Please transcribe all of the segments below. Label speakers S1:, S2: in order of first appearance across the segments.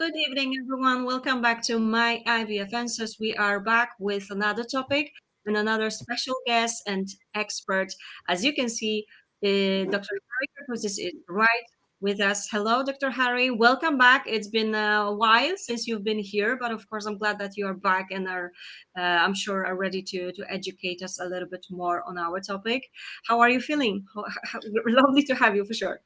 S1: Good evening, everyone. Welcome back to my IVF Answers. We are back with another topic and another special guest and expert. As you can see, Dr. Harry Karpouzis is right with us. Hello, Dr. Harry. Welcome back. It's been a while since you've been here, but of course, I'm glad that you are back and I'm sure, are ready to educate us a little bit more on our topic. How are you feeling? Lovely to have you for sure.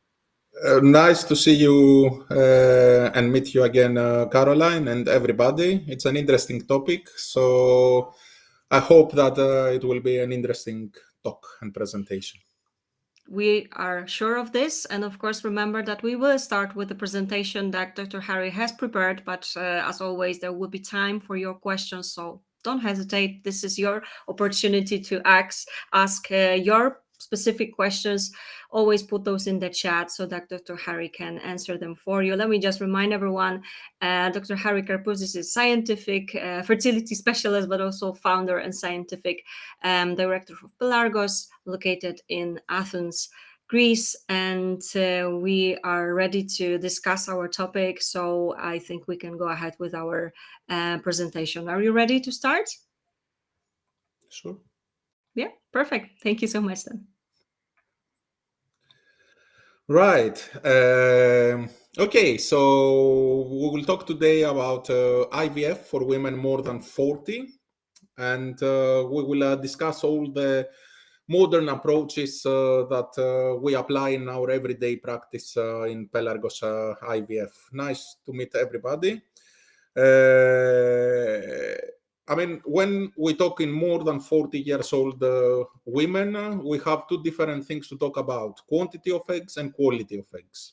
S2: Nice to see you and meet you again, Caroline, and everybody. It's an interesting topic, so I hope that it will be an interesting talk and presentation.
S1: We are sure of this, and of course, remember that we will start with the presentation that Dr. Harry has prepared, but as always, there will be time for your questions, so don't hesitate. This is your opportunity to ask your specific questions. Always put those in the chat so that Dr. Harry can answer them for you. Let me just remind everyone, Dr. Harry Karpouzis is scientific fertility specialist, but also founder and scientific director of Pelargos, located in Athens, Greece, and we are ready to discuss our topic. So I think we can go ahead with our presentation. Are you ready to start?
S2: Sure.
S1: Yeah, perfect. Thank you so much then.
S2: Right. Okay, so we will talk today about IVF for women more than 40, and we will discuss all the modern approaches that we apply in our everyday practice in Pelargos IVF. Nice to meet everybody. I mean, when we talk in more than 40 years old women, we have two different things to talk about: quantity of eggs and quality of eggs.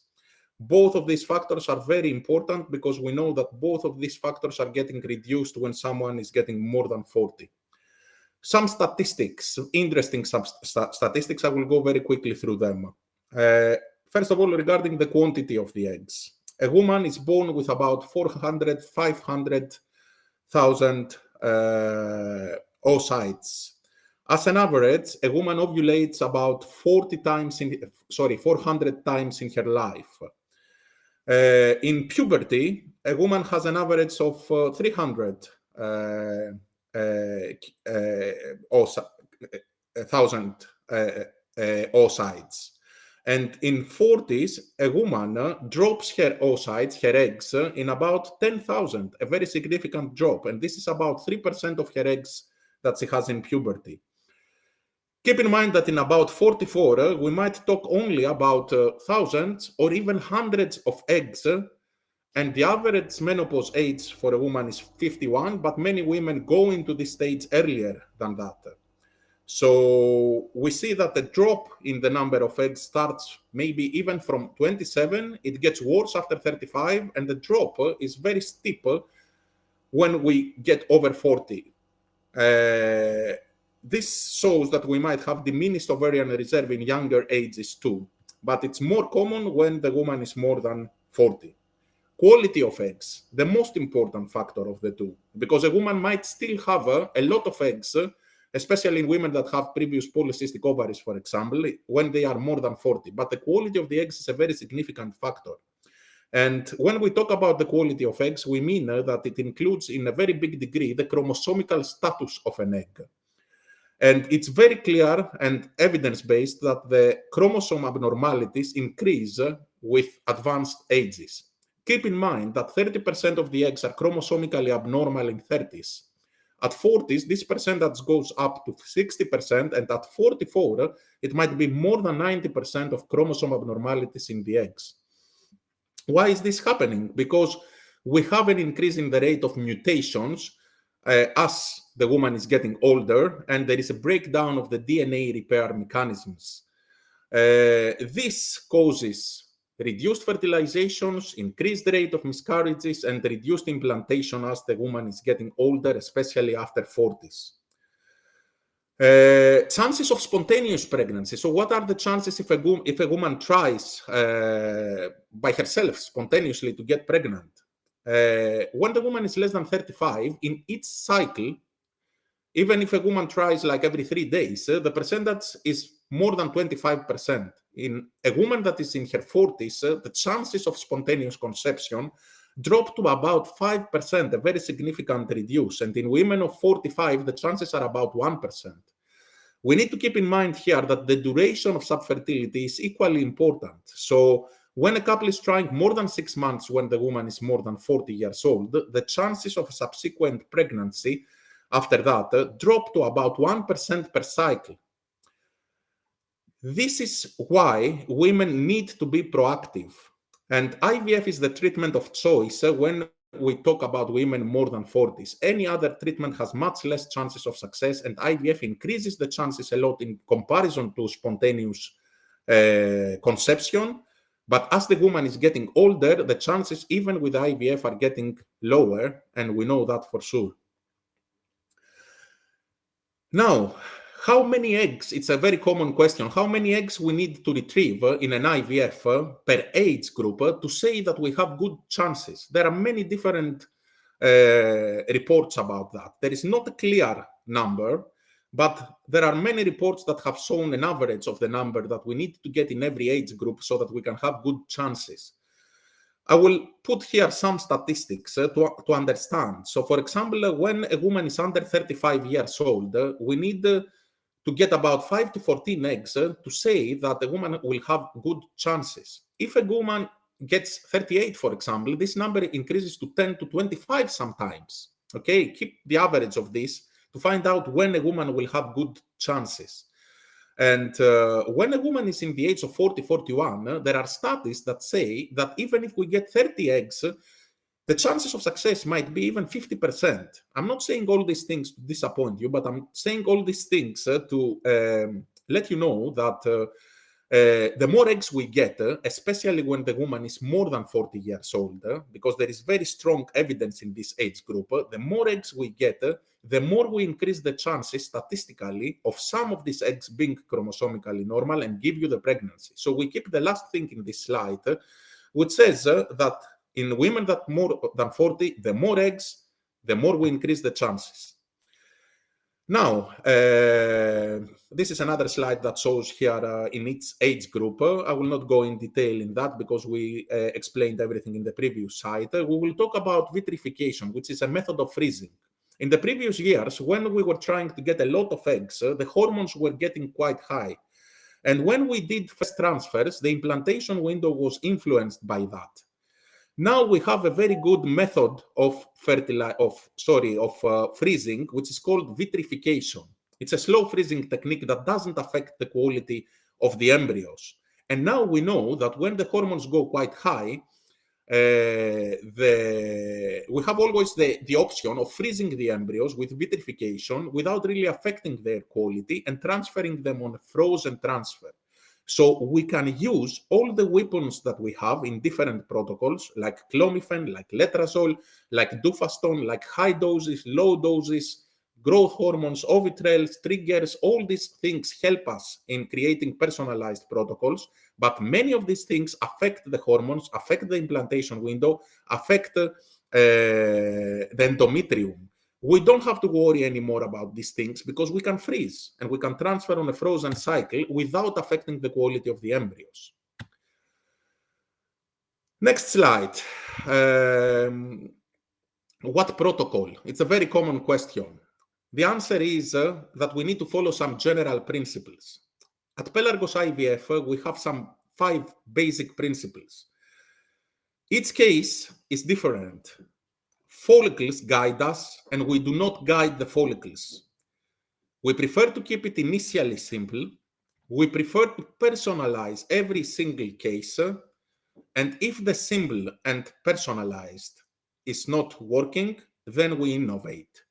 S2: Both of these factors are very important because we know that both of these factors are getting reduced when someone is getting more than 40. Some statistics, interesting statistics, I will go very quickly through them. First of all, regarding the quantity of the eggs. A woman is born with about 400, 500,000 oocytes. As an average, a woman ovulates about 400 times in her life. In puberty, a woman has an average of 300 thousand oocytes. And in 40s, a woman drops her oocytes, her eggs, in about 10,000, a very significant drop. And this is about 3% of her eggs that she has in puberty. Keep in mind that in about 44, we might talk only about thousands or even hundreds of eggs. And the average menopause age for a woman is 51, but many women go into this stage earlier than that. So we see that the drop in the number of eggs starts maybe even from 27. It gets worse after 35, and the drop is very steep when we get over 40. This shows that we might have diminished ovarian reserve in younger ages too, but it's more common when the woman is more than 40. Quality of eggs, the most important factor of the two, because a woman might still have a lot of eggs, especially in women that have previous polycystic ovaries, for example, when they are more than 40. But the quality of the eggs is a very significant factor. And when we talk about the quality of eggs, we mean that it includes in a very big degree the chromosomical status of an egg. And it's very clear and evidence-based that the chromosome abnormalities increase with advanced ages. Keep in mind that 30% of the eggs are chromosomically abnormal in 30s. At 40s, this percentage goes up to 60%, and at 44, it might be more than 90% of chromosome abnormalities in the eggs. Why is this happening? Because we have an increase in the rate of mutations as the woman is getting older, and there is a breakdown of the DNA repair mechanisms. This causes reduced fertilizations, increased rate of miscarriages, and reduced implantation as the woman is getting older, especially after 40s. Chances of spontaneous pregnancy. So what are the chances if a woman tries by herself spontaneously to get pregnant? When the woman is less than 35, in each cycle, even if a woman tries like every 3 days, the percentage is more than 25%. In a woman that is in her 40s, the chances of spontaneous conception drop to about 5%, a very significant reduce. And in women of 45, the chances are about 1%. We need to keep in mind here that the duration of subfertility is equally important. So when a couple is trying more than 6 months when the woman is more than 40 years old, the chances of a subsequent pregnancy after that drop to about 1% per cycle. This is why women need to be proactive. And IVF is the treatment of choice when we talk about women more than 40s. Any other treatment has much less chances of success, and IVF increases the chances a lot in comparison to spontaneous conception. But as the woman is getting older, the chances even with IVF are getting lower, and we know that for sure. Now, how many eggs? It's a very common question. How many eggs we need to retrieve in an IVF per age group to say that we have good chances? There are many different reports about that. There is not a clear number, but there are many reports that have shown an average of the number that we need to get in every age group so that we can have good chances. I will put here some statistics to understand. So, for example, when a woman is under 35 years old, we need to get about 5 to 14 eggs to say that a woman will have good chances. If a woman gets 38, for example, this number increases to 10 to 25 sometimes. Okay, keep the average of this to find out when a woman will have good chances. And when a woman is in the age of 40, 41, there are studies that say that even if we get 30 eggs, the chances of success might be even 50%. I'm not saying all these things to disappoint you, but I'm saying all these things to let you know that the more eggs we get, especially when the woman is more than 40 years old, because there is very strong evidence in this age group, the more eggs we get, the more we increase the chances statistically of some of these eggs being chromosomically normal and give you the pregnancy. So we keep the last thing in this slide, which says that in women that more than 40, the more eggs, the more we increase the chances. Now, this is another slide that shows here in each age group. I will not go in detail in that because we explained everything in the previous slide. We will talk about vitrification, which is a method of freezing. In the previous years, when we were trying to get a lot of eggs, the hormones were getting quite high. And when we did first transfers, the implantation window was influenced by that. Now we have a very good method of freezing, which is called vitrification. It's a slow freezing technique that doesn't affect the quality of the embryos. And now we know that when the hormones go quite high, we have always the option of freezing the embryos with vitrification without really affecting their quality and transferring them on a frozen transfer. So we can use all the weapons that we have in different protocols, like clomiphene, like letrozole, like dufaston, like high doses, low doses, growth hormones, ovitrels, triggers. All these things help us in creating personalized protocols. But many of these things affect the hormones, affect the implantation window, affect the endometrium. We don't have to worry anymore about these things because we can freeze and we can transfer on a frozen cycle without affecting the quality of the embryos. Next slide. What protocol? It's a very common question. The answer is that we need to follow some general principles. At Pelargos IVF, we have some 5 basic principles. Each case is different. Follicles guide us, and we do not guide the follicles. We prefer to keep it initially simple. We prefer to personalize every single case. And if the simple and personalized is not working, then we innovate.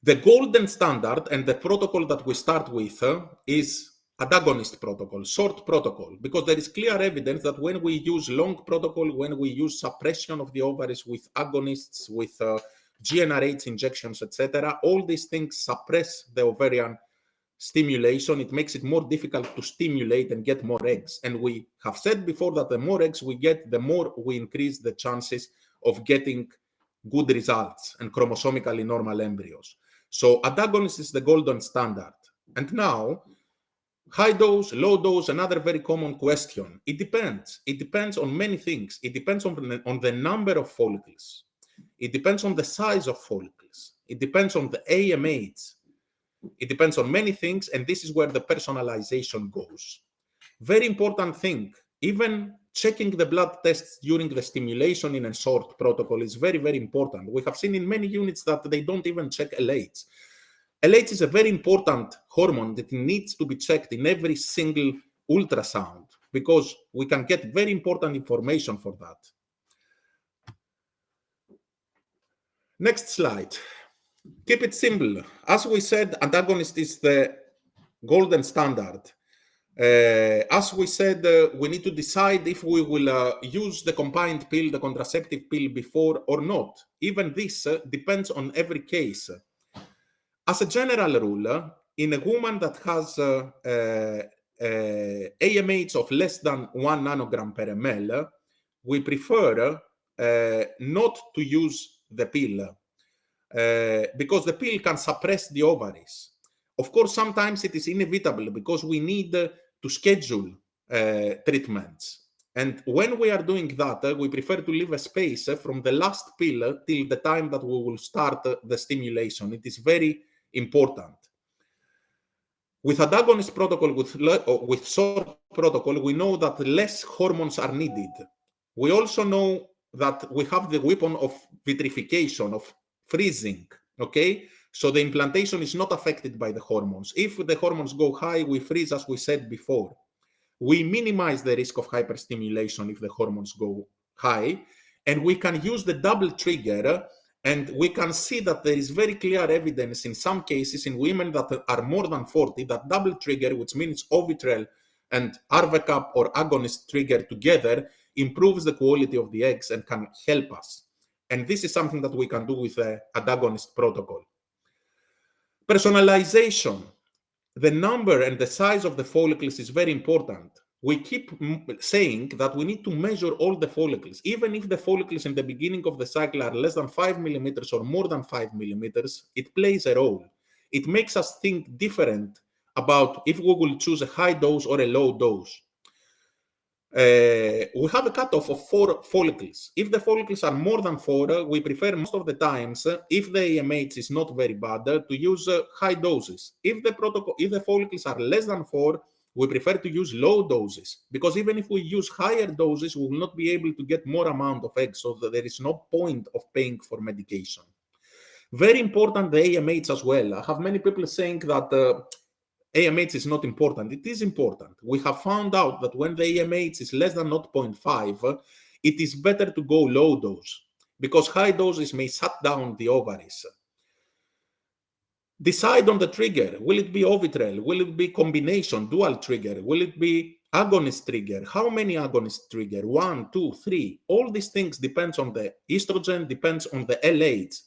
S2: The golden standard and the protocol that we start with is antagonist protocol, short protocol, because there is clear evidence that when we use long protocol, when we use suppression of the ovaries with agonists, with GnRH injections, etc., all these things suppress the ovarian stimulation. It makes it more difficult to stimulate and get more eggs. And we have said before that the more eggs we get, the more we increase the chances of getting good results and chromosomically normal embryos. So antagonist is the golden standard. And now High dose, low dose, another very common question. It depends. It depends on many things. It depends on the number of follicles. It depends on the size of follicles. It depends on the AMH. It depends on many things, and this is where the personalization goes. Very important thing, even checking the blood tests during the stimulation in a short protocol is very, very important. We have seen in many units that they don't even check LH. LH is a very important hormone that needs to be checked in every single ultrasound because we can get very important information for that. Next slide. Keep it simple. As we said, antagonist is the golden standard. As we said, we need to decide if we will use the combined pill, the contraceptive pill, before or not. Even this depends on every case. As a general rule, in a woman that has AMH of less than 1 nanogram per ml, we prefer not to use the pill because the pill can suppress the ovaries. Of course, sometimes it is inevitable because we need to schedule treatments. And when we are doing that, we prefer to leave a space from the last pill till the time that we will start the stimulation. It is very important. With antagonist protocol, with short protocol, we know that less hormones are needed. We also know that we have the weapon of vitrification, of freezing, okay? So the implantation is not affected by the hormones. If the hormones go high, we freeze, as we said before. We minimize the risk of hyperstimulation if the hormones go high, and we can use the double trigger, and we can see that there is very clear evidence in some cases in women that are more than 40, that double trigger, which means Ovitrel and Arvecap or agonist trigger together, improves the quality of the eggs and can help us. And this is something that we can do with the antagonist protocol. Personalization. The number and the size of the follicles is very important. We keep saying that we need to measure all the follicles. Even if the follicles in the beginning of the cycle are less than 5 millimeters or more than 5 millimeters, it plays a role. It makes us think different about if we will choose a high dose or a low dose. We have a cutoff of 4 follicles. If the follicles are more than 4, we prefer most of the times, if the AMH is not very bad, to use high doses. If the follicles are less than 4, we prefer to use low doses, because even if we use higher doses, we will not be able to get more amount of eggs, so that there is no point of paying for medication. Very important, the AMH as well. I have many people saying that AMH is not important. It is important. We have found out that when the AMH is less than 0.5, it is better to go low dose, because high doses may shut down the ovaries. Decide on the trigger. Will it be Ovitrel? Will it be combination, dual trigger? Will it be agonist trigger? How many agonist trigger? 1, 2, 3. All these things depends on the estrogen, depends on the LH.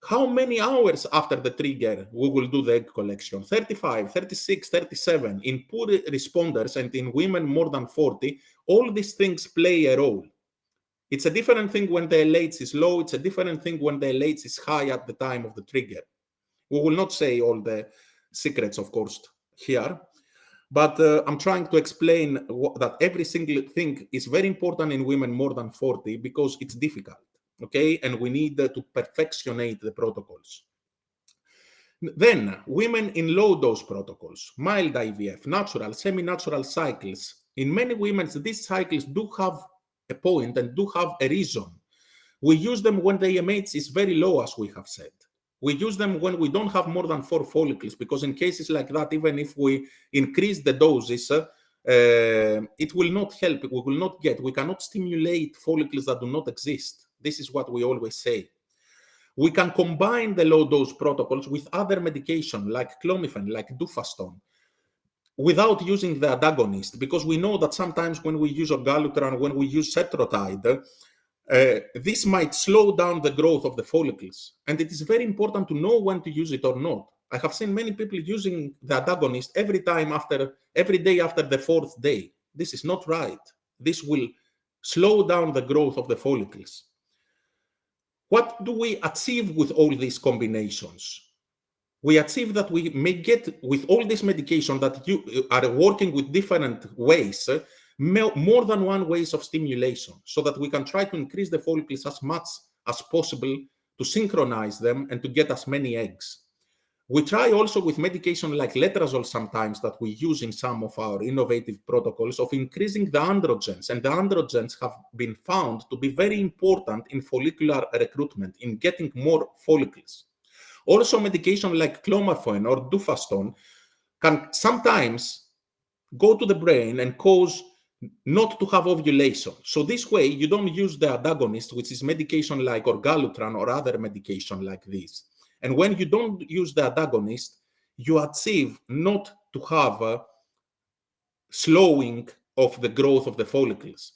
S2: How many hours after the trigger we will do the egg collection? 35, 36, 37. In poor responders and in women more than 40, all these things play a role. It's a different thing when the LH is low. It's a different thing when the LH is high at the time of the trigger. We will not say all the secrets, of course, here, but I'm trying to explain that every single thing is very important in women more than 40 because it's difficult, okay? And we need to perfectionate the protocols. Then, women in low-dose protocols, mild IVF, natural, semi-natural cycles. In many women, these cycles do have a point and do have a reason. We use them when the AMH is very low, as we have said. We use them when we don't have more than 4 follicles, because in cases like that, even if we increase the doses, it will not help. We cannot stimulate follicles that do not exist. This is what we always say. We can combine the low-dose protocols with other medication, like clomiphene, like dufaston, without using the antagonist, because we know that sometimes when we use orgalutran, when we use cetrotide, this might slow down the growth of the follicles. And it is very important to know when to use it or not. I have seen many people using the antagonist every day after the 4th day. This is not right. This will slow down the growth of the follicles. What do we achieve with all these combinations? we achieve that we may get, with all this medication that you are working with different ways, more than one ways of stimulation, so that we can try to increase the follicles as much as possible to synchronize them and to get as many eggs. We try also with medication like letrozole sometimes that we use in some of our innovative protocols of increasing the androgens, and the androgens have been found to be very important in follicular recruitment, in getting more follicles. Also, medication like clomiphene or dufaston can sometimes go to the brain and cause not to have ovulation. So this way, you don't use the antagonist, which is medication like orgalutran or other medication like this. And when you don't use the antagonist, you achieve not to have a slowing of the growth of the follicles.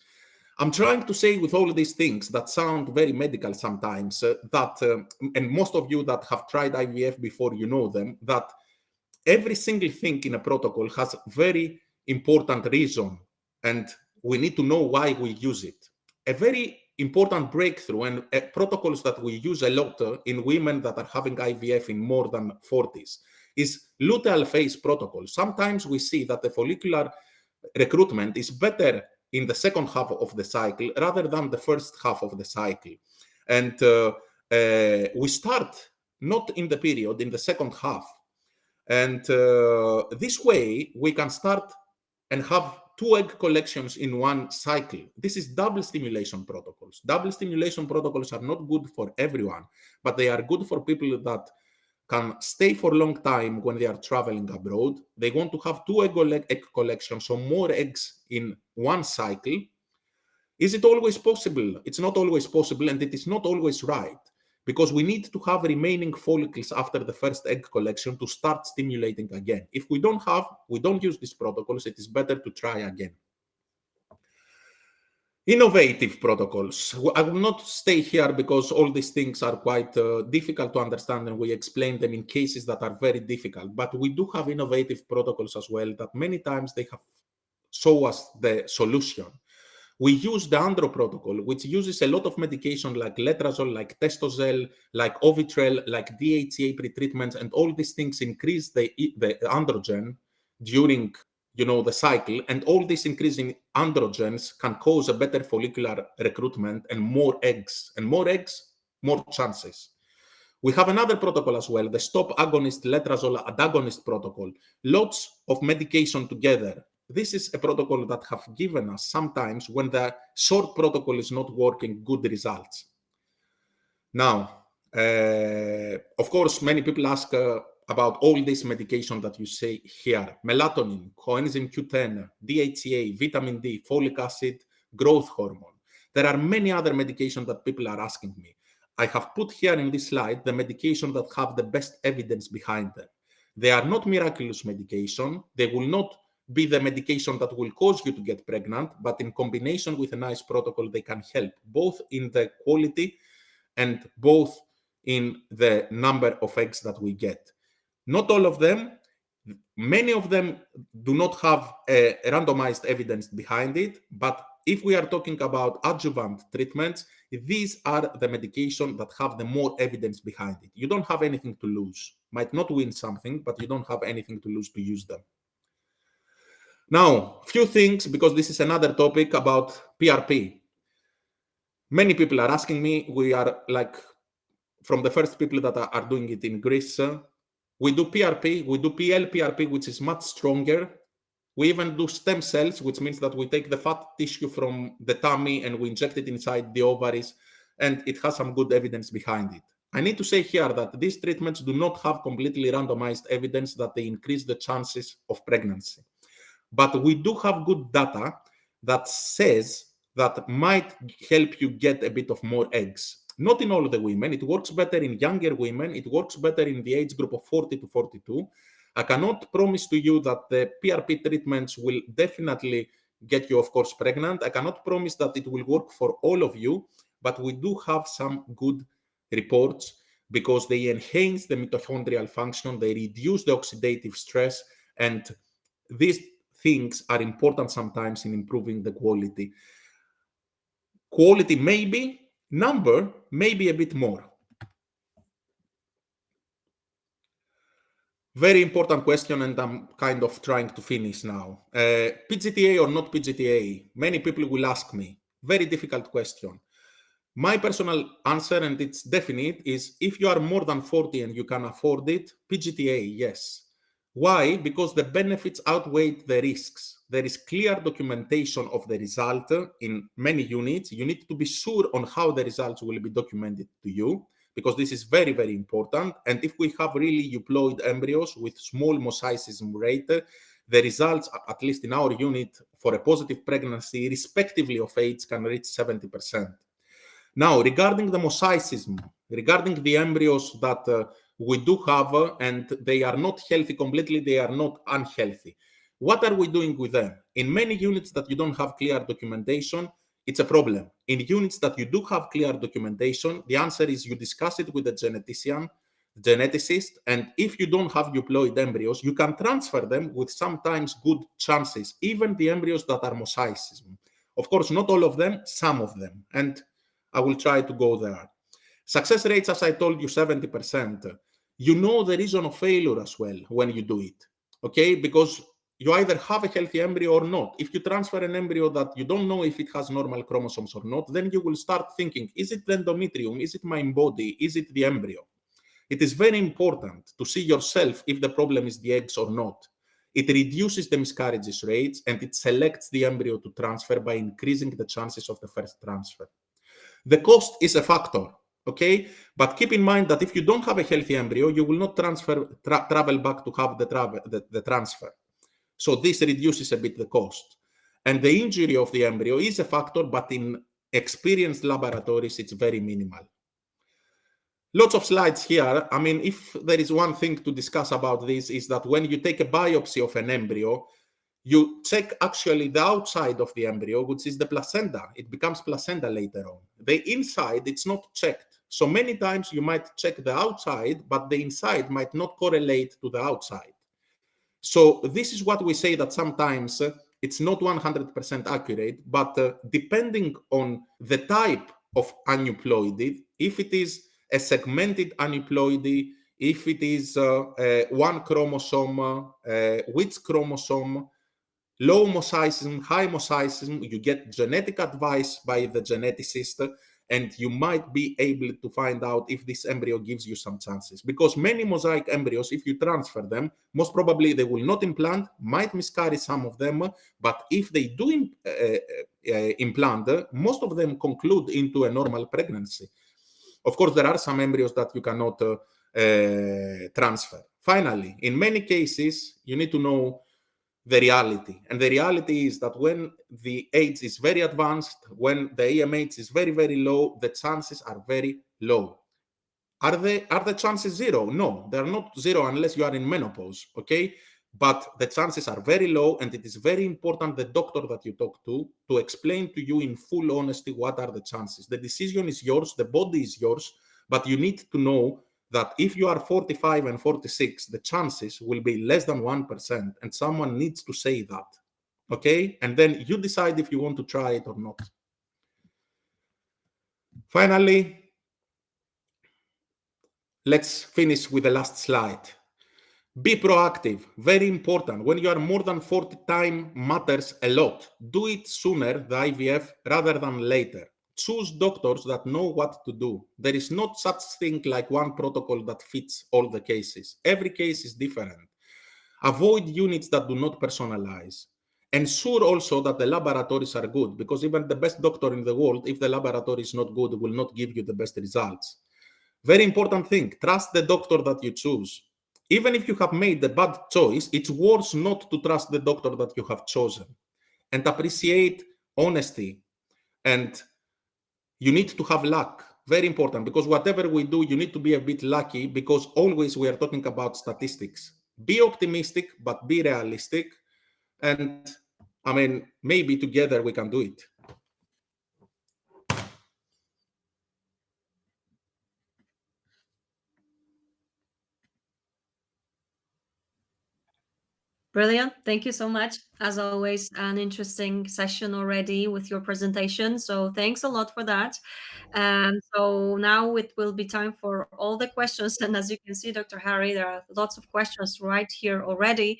S2: I'm trying to say with all these things that sound very medical sometimes, and most of you that have tried IVF before, you know them, that every single thing in a protocol has very important reason, and we need to know why we use it. A very important breakthrough and protocols that we use a lot in women that are having IVF in more than 40s is luteal phase protocol. Sometimes we see that the follicular recruitment is better in the second half of the cycle rather than the first half of the cycle. And we start not in the period, in the second half. And this way, we can start and have 2 egg collections in one cycle. This is double stimulation protocols. Double stimulation protocols are not good for everyone, but they are good for people that can stay for a long time when they are traveling abroad. They want to have 2 egg collections, so more eggs in one cycle. Is it always possible? It's not always possible, and it is not always right, because we need to have remaining follicles after the first egg collection to start stimulating again. If we don't use these protocols, it is better to try again. Innovative protocols. I will not stay here because all these things are quite difficult to understand, and we explain them in cases that are very difficult. But we do have innovative protocols as well that many times they have show us the solution. We use the Andro protocol, which uses a lot of medication like letrozole, like testosterone, like Ovitrel, like DHEA pretreatments, and all these things increase the androgen during the cycle, and all these increasing androgens can cause a better follicular recruitment and more eggs, more chances. We have another protocol as well, the stop agonist letrozole antagonist protocol. Lots of medication together. This is a protocol that have given us sometimes, when the short protocol is not working, good results. Now, of course, many people ask about all this medication that you say here: melatonin, coenzyme Q10, DHEA, vitamin D, folic acid, growth hormone. There are many other medications that people are asking me. I have put here in this slide the medication that have the best evidence behind them. They are not miraculous medication. They will not be the medication that will cause you to get pregnant, but in combination with a nice protocol, they can help both in the quality and both in the number of eggs that we get. Not all of them, many of them do not have a randomized evidence behind it, but if we are talking about adjuvant treatments, these are the medication that have the more evidence behind it. You don't have anything to lose. Might not win something, but you don't have anything to lose to use them. Now, few things, because this is another topic about PRP. Many people are asking me, we are like from the first people that are doing it in Greece. We do PRP, we do PLPRP, which is much stronger. We even do stem cells, which means that we take the fat tissue from the tummy and we inject it inside the ovaries, and it has some good evidence behind it. I need to say here that these treatments do not have completely randomized evidence that they increase the chances of pregnancy. But we do have good data that says that might help you get a bit of more eggs. Not in all of the women. It works better in younger women. It works better in the age group of 40 to 42. I cannot promise to you that the PRP treatments will definitely get you, of course, pregnant. I cannot promise that it will work for all of you, but we do have some good reports because they enhance the mitochondrial function, they reduce the oxidative stress, and these things are important sometimes in improving the quality. Quality maybe, number maybe a bit more. Very important question, and I'm kind of trying to finish now. PGTA or not PGTA? Many people will ask me. Very difficult question. My personal answer, and it's definite, is if you are more than 40 and you can afford it, PGTA, yes. Why? Because the benefits outweigh the risks. There is clear documentation of the result in many units. You need to be sure on how the results will be documented to you, because this is very, very important. And if we have really euploid embryos with small mosaicism rate, the results, at least in our unit, for a positive pregnancy, respectively of age, can reach 70%. Now, regarding the mosaicism, regarding the embryos that we do have, and they are not healthy completely, they are not unhealthy. What are we doing with them? In many units that you don't have clear documentation, it's a problem. In units that you do have clear documentation, the answer is you discuss it with the geneticist, and if you don't have euploid embryos, you can transfer them with sometimes good chances, even the embryos that are mosaicism. Of course, not all of them, some of them. And I will try to go there. Success rates, as I told you, 70%. You know the reason of failure as well when you do it, okay? Because you either have a healthy embryo or not. If you transfer an embryo that you don't know if it has normal chromosomes or not, then you will start thinking, is it the endometrium? Is it my body? Is it the embryo? It is very important to see yourself if the problem is the eggs or not. It reduces the miscarriages rates and it selects the embryo to transfer by increasing the chances of the first transfer. The cost is a factor, okay? But keep in mind that if you don't have a healthy embryo, you will not travel back to have the transfer. So this reduces a bit the cost. And the injury of the embryo is a factor, but in experienced laboratories, it's very minimal. Lots of slides here. I mean, if there is one thing to discuss about this, is that when you take a biopsy of an embryo, you check actually the outside of the embryo, which is the placenta. It becomes placenta later on. The inside, it's not checked. So many times you might check the outside, but the inside might not correlate to the outside. So this is what we say, that sometimes it's not 100% accurate, but depending on the type of aneuploidy, if it is a segmented aneuploidy, if it is one chromosome, which chromosome, low mosaicism, high mosaicism, you get genetic advice by the geneticist, and you might be able to find out if this embryo gives you some chances. Because many mosaic embryos, if you transfer them, most probably they will not implant, might miscarry some of them, but if they do implant, most of them conclude into a normal pregnancy. Of course, there are some embryos that you cannot transfer. Finally, in many cases, you need to know the reality. And the reality is that when the age is very advanced, when the AMH is very, very low, the chances are very low. Are the chances zero? No, they're not zero unless you are in menopause, okay? But the chances are very low, and it is very important the doctor that you talk to explain to you in full honesty what are the chances. The decision is yours, the body is yours, but you need to know that if you are 45 and 46, the chances will be less than 1%, and someone needs to say that, okay? And then you decide if you want to try it or not. Finally, let's finish with the last slide. Be proactive, very important. When you are more than 40, time matters a lot. Do it sooner, the IVF, rather than later. Choose doctors that know what to do. There is not such thing like one protocol that fits all the cases. Every case is different. Avoid units that do not personalize. Ensure also that the laboratories are good, because even the best doctor in the world, if the laboratory is not good, will not give you the best results. Very important thing, trust the doctor that you choose. Even if you have made a bad choice, it's worse not to trust the doctor that you have chosen. And appreciate honesty. And you need to have luck. Very important, because whatever we do, you need to be a bit lucky, because always we are talking about statistics. Be optimistic, but be realistic. And I mean, maybe together we can do it.
S1: Brilliant. Thank you so much. As always, an interesting session already with your presentation. So thanks a lot for that. And so now it will be time for all the questions. And as you can see, Dr. Harry, there are lots of questions right here already,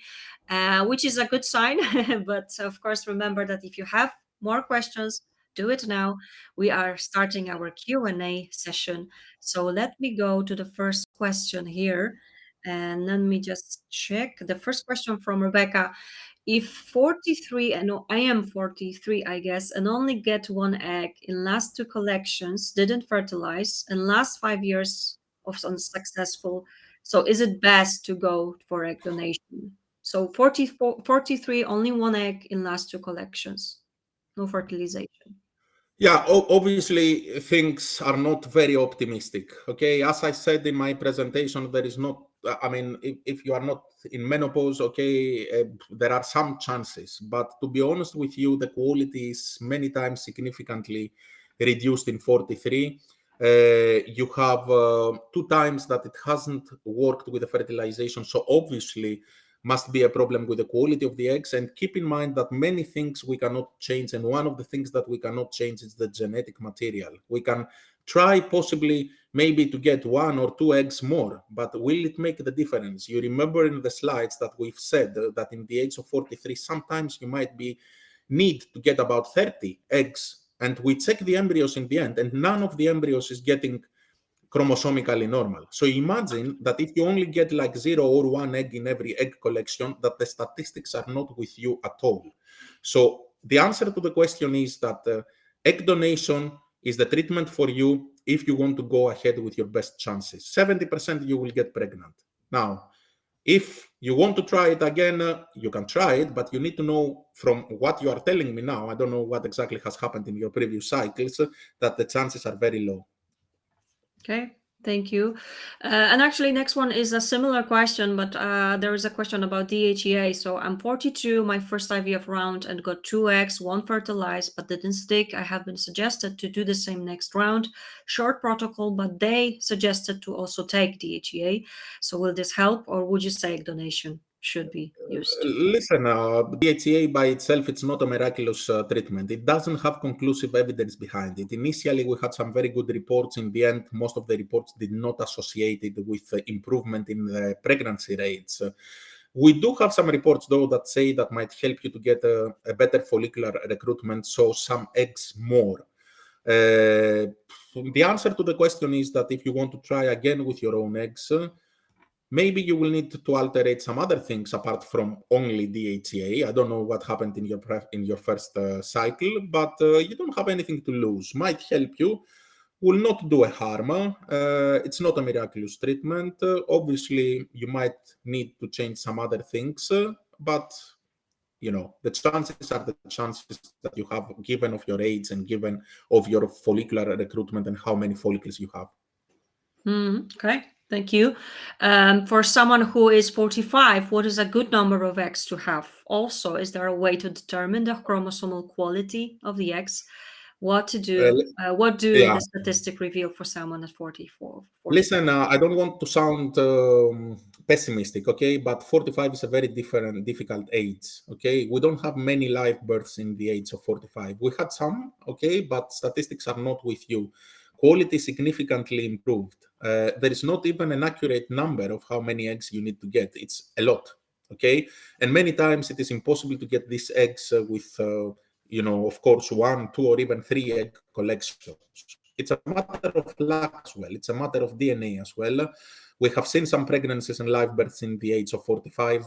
S1: which is a good sign. But of course, remember that if you have more questions, do it now. We are starting our Q&A session. So let me go to the first question here. And let me just check. The first question from Rebecca. If 43, and I am 43, I guess, and only get one egg in last two collections, didn't fertilize, and last 5 years of unsuccessful, so is it best to go for egg donation? So 44, 43, only one egg in last two collections, no fertilization.
S2: Yeah, obviously things are not very optimistic. Okay, as I said in my presentation, there is not. I mean, if you are not in menopause, okay, there are some chances. But to be honest with you, the quality is many times significantly reduced in 43. You have 2 times that it hasn't worked with the fertilization, so obviously must be a problem with the quality of the eggs. And keep in mind that many things we cannot change, and one of the things that we cannot change is the genetic material. We can try possibly maybe to get 1 or 2 eggs more, but will it make the difference? You remember in the slides that we've said that in the age of 43 sometimes you might be need to get about 30 eggs, and we check the embryos in the end, and none of the embryos is getting chromosomically normal. So imagine that if you only get like 0 or 1 egg in every egg collection, that the statistics are not with you at all. So the answer to the question is that egg donation is the treatment for you if you want to go ahead with your best chances. 70% you will get pregnant. Now, if you want to try it again, you can try it, but you need to know from what you are telling me now, I don't know what exactly has happened in your previous cycles, that the chances are very low.
S1: Okay, thank you. And actually, next one is a similar question, but there is a question about DHEA. So I'm 42, my first IVF round, and got 2 eggs, one fertilized, but didn't stick. I have been suggested to do the same next round. Short protocol, but they suggested to also take DHEA. So will this help, or would you say egg donation should be used?
S2: Listen, DHEA by itself, it's not a miraculous treatment. It doesn't have conclusive evidence behind it. Initially, we had some very good reports. In the end, most of the reports did not associate it with improvement in the pregnancy rates. We do have some reports, though, that say that might help you to get a better follicular recruitment, so some eggs more. The answer to the question is that if you want to try again with your own eggs, maybe you will need to alterate some other things apart from only DHEA. I don't know what happened in your first cycle, but you don't have anything to lose. Might help you, will not do a harm. It's not a miraculous treatment. Obviously, you might need to change some other things, but you know the chances are the chances that you have, given of your age and given of your follicular recruitment and how many follicles you have.
S1: Okay, thank you. For someone who is 45, what is a good number of eggs to have? Also, is there a way to determine the chromosomal quality of the eggs? What to do?
S2: Uh,
S1: What do
S2: yeah.
S1: the statistic reveal for someone at 44?
S2: Listen, I don't want to sound pessimistic, okay? But 45 is a very difficult age, okay? We don't have many live births in the age of 45. We had some, okay, but statistics are not with you. Quality significantly improved. There is not even an accurate number of how many eggs you need to get. It's a lot, okay? And many times it is impossible to get these eggs with, of course, 1, 2, or even 3 egg collections. It's a matter of luck as well. It's a matter of DNA as well. We have seen some pregnancies and live births in the age of 45,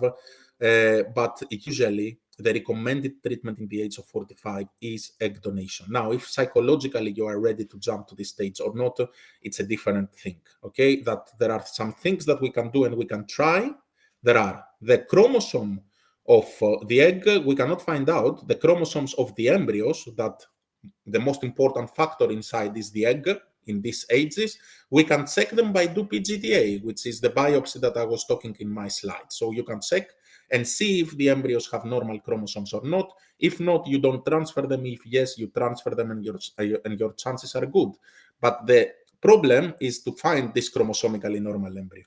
S2: but usually the recommended treatment in the age of 45 is egg donation. Now, if psychologically you are ready to jump to this stage or not, it's a different thing, okay? That there are some things that we can do and we can try. There are the chromosome of the egg. We cannot find out the chromosomes of the embryos, that the most important factor inside is the egg in these ages. We can check them by do PGTA, which is the biopsy that I was talking in my slide. So you can check and see if the embryos have normal chromosomes or not. If not, you don't transfer them. If yes, you transfer them, and your chances are good. But the problem is to find this chromosomically normal embryo.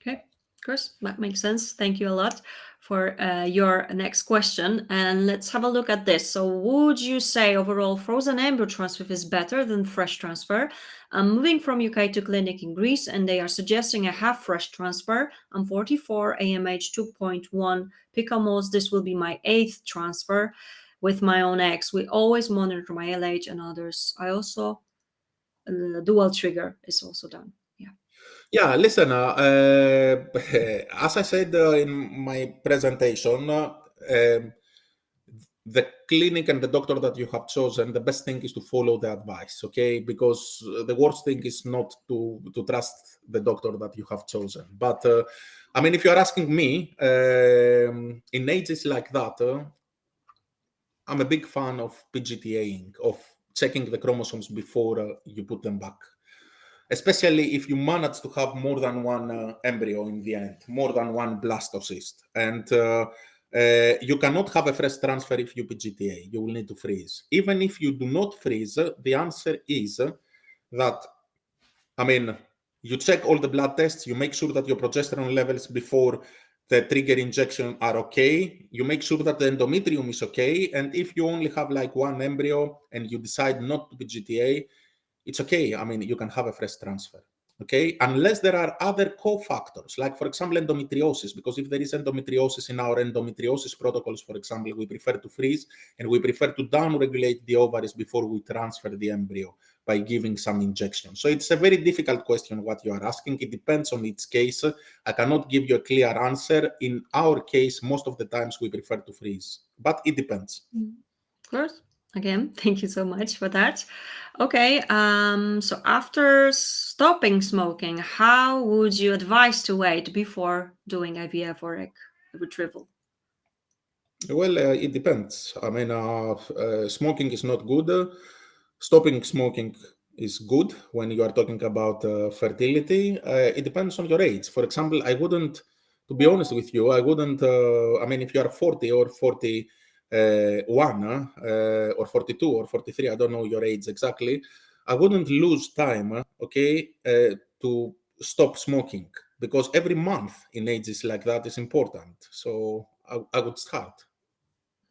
S1: Okay, course, that makes sense. Thank you a lot for your next question. And let's have a look at this. So, would you say overall frozen embryo transfer is better than fresh transfer? I'm moving from UK to clinic in Greece, and they are suggesting a half fresh transfer. I'm 44, AMH 2.1 picomoles. This will be my 8th transfer with my own eggs. We always monitor my LH and others. I also dual trigger is also done. Yeah.
S2: Yeah, listen, as I said in my presentation, the clinic and the doctor that you have chosen, the best thing is to follow the advice, okay? Because the worst thing is not to trust the doctor that you have chosen. But I mean, if you're asking me, in ages like that, I'm a big fan of PGTA-ing, of checking the chromosomes before you put them back. Especially if you manage to have more than one embryo in the end, more than one blastocyst. And you cannot have a fresh transfer if you PGTA. You will need to freeze. Even if you do not freeze, the answer is that, I mean, you check all the blood tests, you make sure that your progesterone levels before the trigger injection are okay. You make sure that the endometrium is okay. And if you only have like one embryo and you decide not to PGTA, it's okay. I mean, you can have a fresh transfer, okay? Unless there are other cofactors, like, for example, endometriosis, because if there is endometriosis in our endometriosis protocols, for example, we prefer to freeze and we prefer to downregulate the ovaries before we transfer the embryo by giving some injection. So it's a very difficult question what you are asking. It depends on each case. I cannot give you a clear answer. In our case, most of the times we prefer to freeze, but it depends.
S1: Of course. Again, thank you so much for that. Okay, so after stopping smoking, how would you advise to wait before doing IVF or egg retrieval?
S2: Well, it depends. I mean, smoking is not good. Stopping smoking is good when you are talking about fertility. It depends on your age. For example, I wouldn't, to be honest with you, I wouldn't, I mean, if you are 40 or 41 or 42 or 43, I don't know your age exactly, I wouldn't lose time, okay, to stop smoking because every month in ages like that is important. So I would start.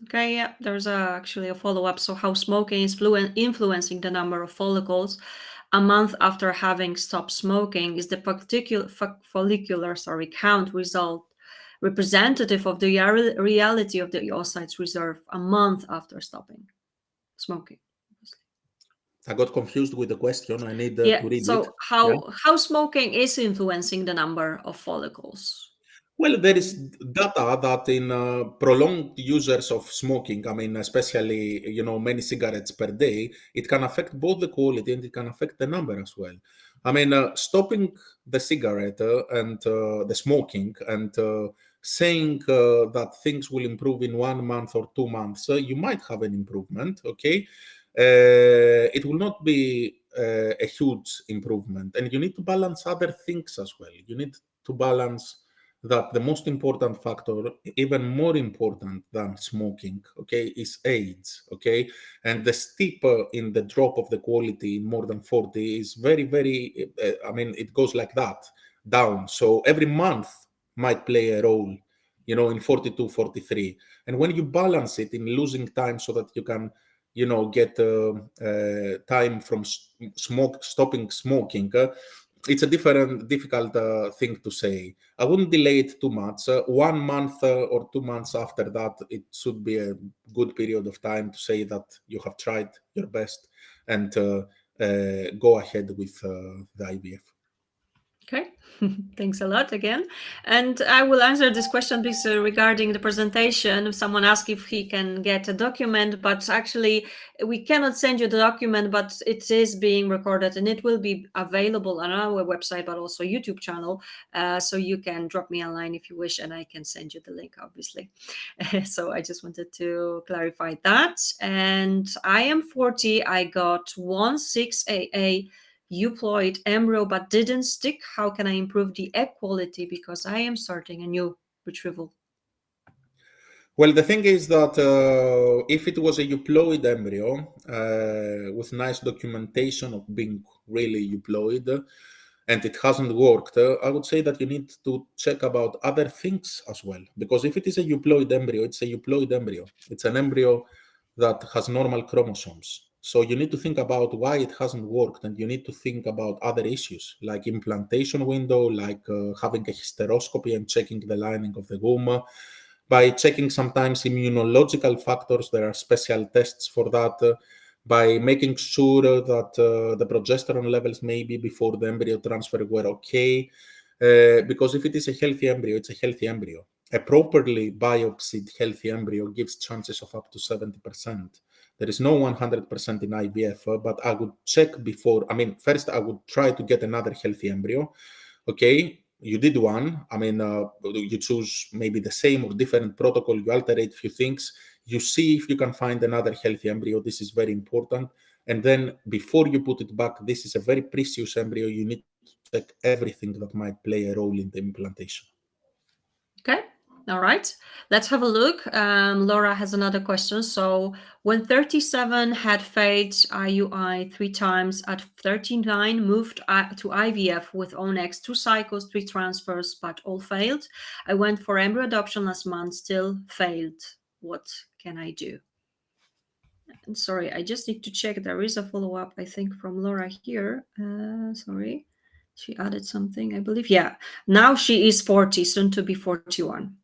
S1: Okay, yeah, there's actually a follow-up. So how smoking is influencing the number of follicles a month after having stopped smoking, is the particular follicular count result representative of the reality of the oocytes reserve a month after stopping smoking?
S2: I got confused with the question. I need
S1: Yeah,
S2: to read it.
S1: so
S2: Yeah.
S1: how smoking is influencing the number of follicles?
S2: Well, there is data that in prolonged users of smoking, I mean, especially, many cigarettes per day, it can affect both the quality and it can affect the number as well. I mean, stopping the cigarette and the smoking and saying that things will improve in 1 month or 2 months, you might have an improvement, okay? It will not be a huge improvement. And you need to balance other things as well. You need to balance that the most important factor, even more important than smoking, okay, is age, okay? And the steep in the drop of the quality in more than 40 is very, very, I mean, it goes like that, down. So every month might play a role, in 42, 43. And when you balance it in losing time so that you can, get time from stopping smoking, it's a difficult thing to say. I wouldn't delay it too much. 1 month or 2 months after that, it should be a good period of time to say that you have tried your best and go ahead with the IVF.
S1: Okay, thanks a lot again. And I will answer this question because regarding the presentation, someone asked if he can get a document, but actually we cannot send you the document, but it is being recorded and it will be available on our website, but also YouTube channel. So you can drop me a line if you wish, and I can send you the link, obviously. So I just wanted to clarify that. And I am 40. I got 16AA euploid embryo but didn't stick. How can I improve the egg quality because I am starting a new retrieval?
S2: Well, the thing is that if it was a euploid embryo with nice documentation of being really euploid, and it hasn't worked, I would say that you need to check about other things as well. Because if it is a euploid embryo, it's a euploid embryo. It's an embryo that has normal chromosomes. So you need to think about why it hasn't worked, and you need to think about other issues like implantation window, like having a hysteroscopy and checking the lining of the womb. By checking sometimes immunological factors, there are special tests for that. By making sure that the progesterone levels maybe before the embryo transfer were okay. Because if it is a healthy embryo, it's a healthy embryo. A properly biopsied healthy embryo gives chances of up to 70%. There is no 100% in IVF, but I would check before. I mean, first I would try to get another healthy embryo. Okay, you did one. I mean, you choose maybe the same or different protocol. You alterate few things. You see if you can find another healthy embryo. This is very important. And then before you put it back, this is a very precious embryo. You need to check everything that might play a role in the implantation.
S1: Okay. All right. Let's have a look. Laura has another question. So, when 37 had failed IUI 3 times, at 39 moved to IVF with own eggs, 2 cycles, 3 transfers, but all failed. I went for embryo adoption last month, still failed. What can I do? And sorry, I just need to check. There is a follow-up, I think, from Laura here. Sorry. She added something, I believe. Yeah. Now she is 40, soon to be 41.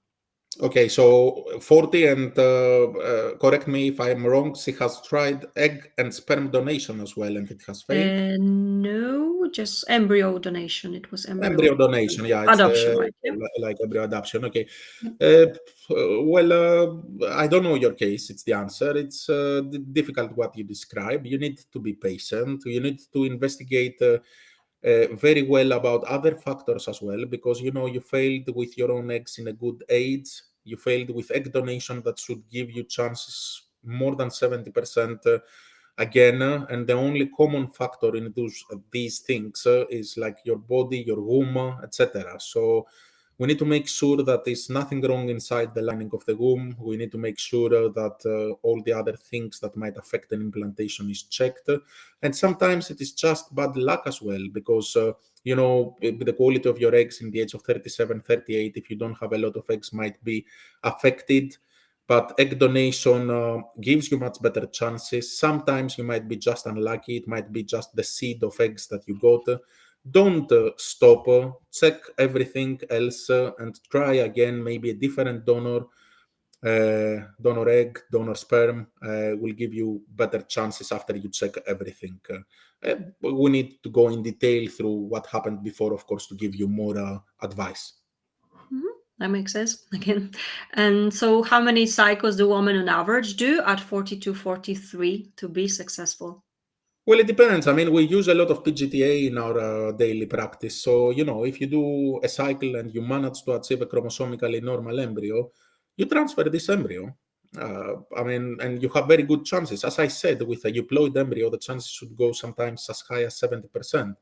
S2: Okay, so 40, and correct me if I'm wrong, she has tried egg and sperm donation as well, and it has failed.
S1: No, just embryo donation. It was
S2: Embryo donation, yeah, it's
S1: adoption, right? Yeah.
S2: like embryo adoption. Okay.
S1: Yep.
S2: Well, I don't know your case. It's the answer. It's difficult what you describe. You need to be patient. You need to investigate very well about other factors as well, because you failed with your own eggs in a good age. You failed with egg donation that should give you chances more than 70%. Again, and the only common factor in these things is like your body, your womb, etc. So we need to make sure that there's nothing wrong inside the lining of the womb. We need to make sure that all the other things that might affect an implantation is checked. And sometimes it is just bad luck as well, because the quality of your eggs in the age of 37, 38, if you don't have a lot of eggs, might be affected. But egg donation gives you much better chances. Sometimes you might be just unlucky. It might be just the seed of eggs that you got. Don't stop. Check everything else and try again. Maybe a different donor, donor egg, donor sperm will give you better chances after you check everything. We need to go in detail through what happened before, of course, to give you more advice.
S1: That makes sense again. And so, how many cycles do women on average do at 42, 43 to be successful?
S2: Well, it depends. I mean, we use a lot of PGTA in our daily practice. So, if you do a cycle and you manage to achieve a chromosomically normal embryo, you transfer this embryo. And you have very good chances. As I said, with a euploid embryo, the chances should go sometimes as high as 70%.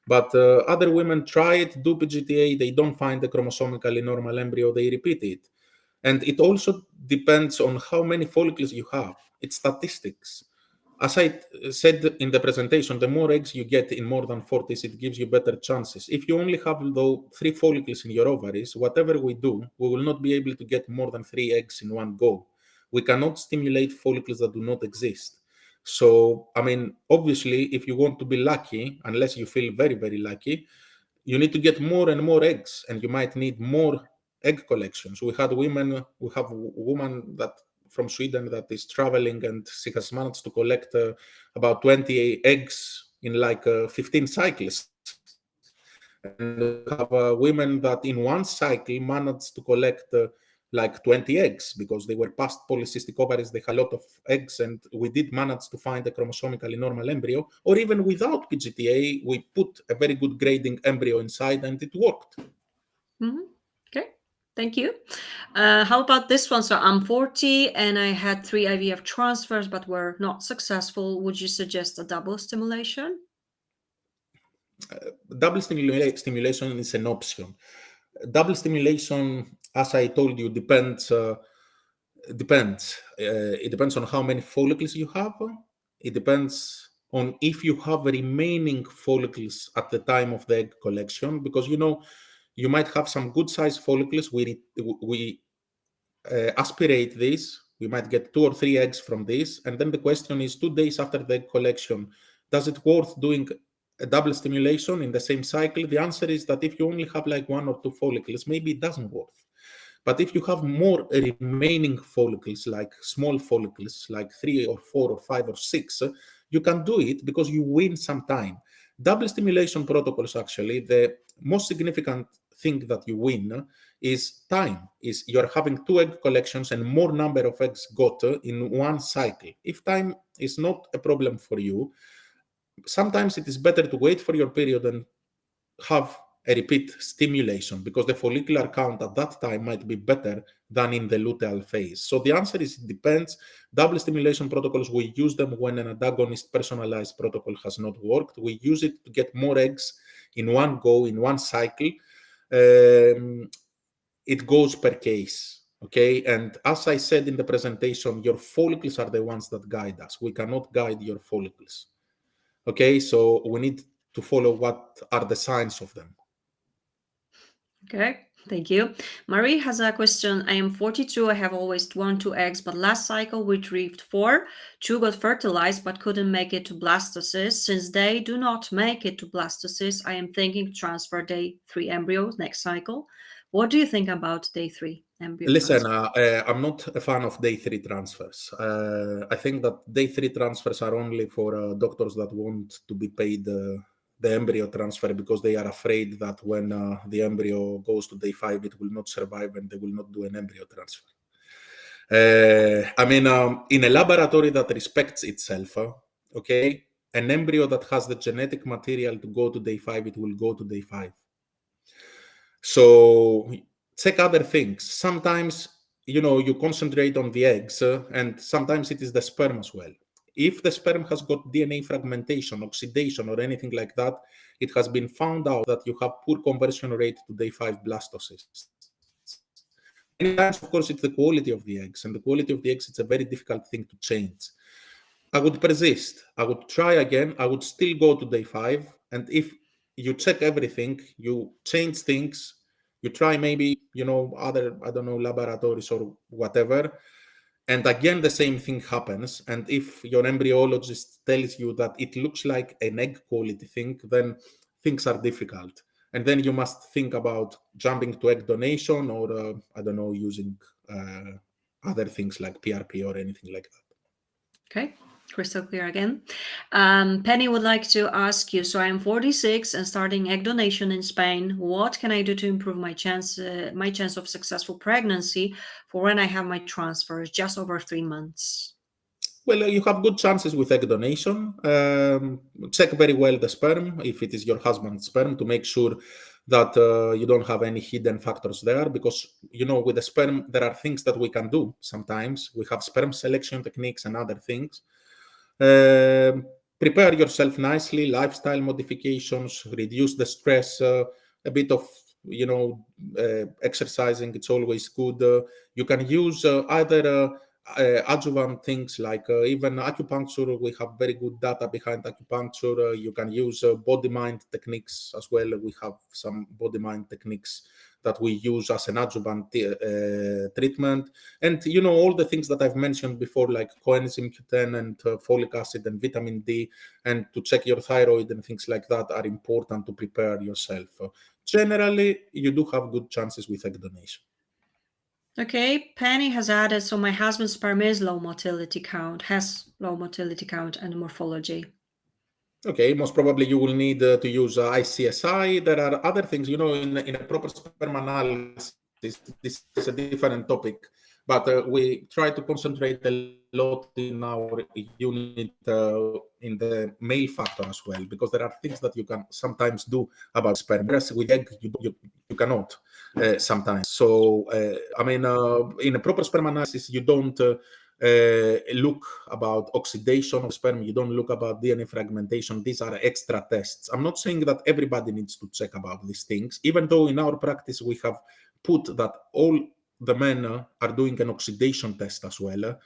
S2: But other women try it, do PGTA, they don't find the chromosomically normal embryo, they repeat it. And it also depends on how many follicles you have. It's statistics. As I said in the presentation, the more eggs you get in more than 40s, it gives you better chances. If you only have, though, 3 follicles in your ovaries, whatever we do, we will not be able to get more than 3 eggs in one go. We cannot stimulate follicles that do not exist. So, I mean, obviously, if you want to be lucky, unless you feel very, very lucky, you need to get more and more eggs, and you might need more egg collections. We have a woman that from Sweden that is traveling, and she has managed to collect about 20 eggs in like 15 cycles. And we have women that in one cycle managed to collect like 20 eggs because they were past polycystic ovaries. They had a lot of eggs, and we did manage to find a chromosomically normal embryo. Or even without PGTA, we put a very good grading embryo inside, and it worked.
S1: Okay, thank you. How about this one? So I'm 40 and I had 3 IVF transfers but were not successful. Would you suggest a double stimulation?
S2: Double stimulation is an option. Double stimulation, as I told you, depends. It depends on how many follicles you have. It depends on if you have remaining follicles at the time of the egg collection, because you might have some good sized follicles. We aspirate this. We might get 2 or 3 eggs from this, and then the question is 2 days after the egg collection, does it worth doing a double stimulation in the same cycle? The answer is that if you only have like 1 or 2 follicles, maybe it doesn't work. But if you have more remaining follicles, like small follicles, like 3 or 4 or 5 or 6, you can do it because you win some time. Double stimulation protocols, actually, the most significant thing that you win is time. Is you're having 2 egg collections and more number of eggs got in one cycle. If time is not a problem for you, sometimes it is better to wait for your period and have a repeat stimulation, because the follicular count at that time might be better than in the luteal phase. So the answer is it depends. Double stimulation protocols, we use them when an antagonist personalized protocol has not worked. We use it to get more eggs in one go, in one cycle. It goes per case. Okay, and as I said in the presentation, your follicles are the ones that guide us. We cannot guide your follicles. Okay, so we need to follow what are the signs of them.
S1: Okay, thank you. Marie has a question. I am 42. I have always 1, 2 eggs, but last cycle retrieved 4. 2 got fertilized but couldn't make it to blastocyst. Since they do not make it to blastocyst, I am thinking to transfer day 3 embryos next cycle. What do you think about day 3 embryo
S2: Listen,
S1: transfer?
S2: I'm not a fan of day 3 transfers. I think that day 3 transfers are only for doctors that want to be paid the embryo transfer because they are afraid that when the embryo goes to day 5, it will not survive and they will not do an embryo transfer. In a laboratory that respects itself, okay, an embryo that has the genetic material to go to day 5, it will go to day 5. So check other things. Sometimes, you concentrate on the eggs, and sometimes it is the sperm as well. If the sperm has got DNA fragmentation, oxidation, or anything like that, it has been found out that you have poor conversion rate to day 5 blastocysts. Many times, of course, it's the quality of the eggs, and the quality of the eggs, it's a very difficult thing to change. I would persist. I would try again. I would still go to day 5. And if you check everything, you change things, you try maybe, other, I don't know, laboratories or whatever. And again, the same thing happens. And if your embryologist tells you that it looks like an egg quality thing, then things are difficult. And then you must think about jumping to egg donation or, I don't know, using other things like PRP or anything like that.
S1: Okay, crystal clear again. Penny would like to ask you, so I am 46 and starting egg donation in Spain. What can I do to improve my chance of successful pregnancy for when I have my transfer? Just over 3 months.
S2: Well, you have good chances with egg donation. Check very well the sperm, if it is your husband's sperm, to make sure that you don't have any hidden factors there. Because, with the sperm, there are things that we can do sometimes. We have sperm selection techniques and other things. Prepare yourself nicely, lifestyle modifications, reduce the stress, a bit of exercising, it's always good. You can use either adjuvant things like even acupuncture. We have very good data behind acupuncture. You can use body-mind techniques as well. We have some body-mind techniques that we use as an adjuvant treatment. And, all the things that I've mentioned before, like coenzyme Q10 and folic acid and vitamin D, and to check your thyroid and things like that are important to prepare yourself. Generally, you do have good chances with egg donation.
S1: Okay, Penny has added, so my husband's sperm is low motility count, and morphology. Okay,
S2: most probably you will need to use ICSI. There are other things, in a proper sperm analysis. This is a different topic, but we try to concentrate a lot in our unit in the male factor as well, because there are things that you can sometimes do about sperm. Whereas with egg, you cannot sometimes. So, in a proper sperm analysis, you don't look about oxidation of sperm, you don't look about DNA fragmentation. These are extra tests. I'm not saying that everybody needs to check about these things, even though in our practice we have put that all the men are doing an oxidation test as well.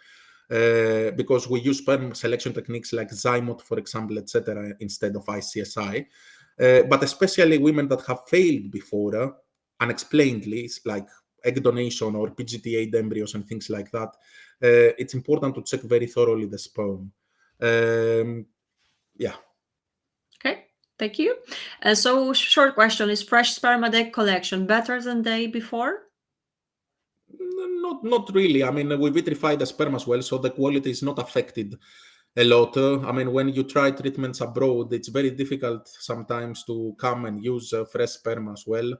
S2: because we use sperm selection techniques like Zymot, for example, etc., instead of ICSI. But especially women that have failed before unexplainedly, like egg donation or PGT8 embryos and things like that, it's important to check very thoroughly the sperm. Yeah.
S1: Okay, thank you. So short question, is fresh sperm and egg collection better than day before?
S2: Not really. I mean, we vitrify the sperm as well, so the quality is not affected a lot. I mean, when you try treatments abroad, it's very difficult sometimes to come and use fresh sperm as well.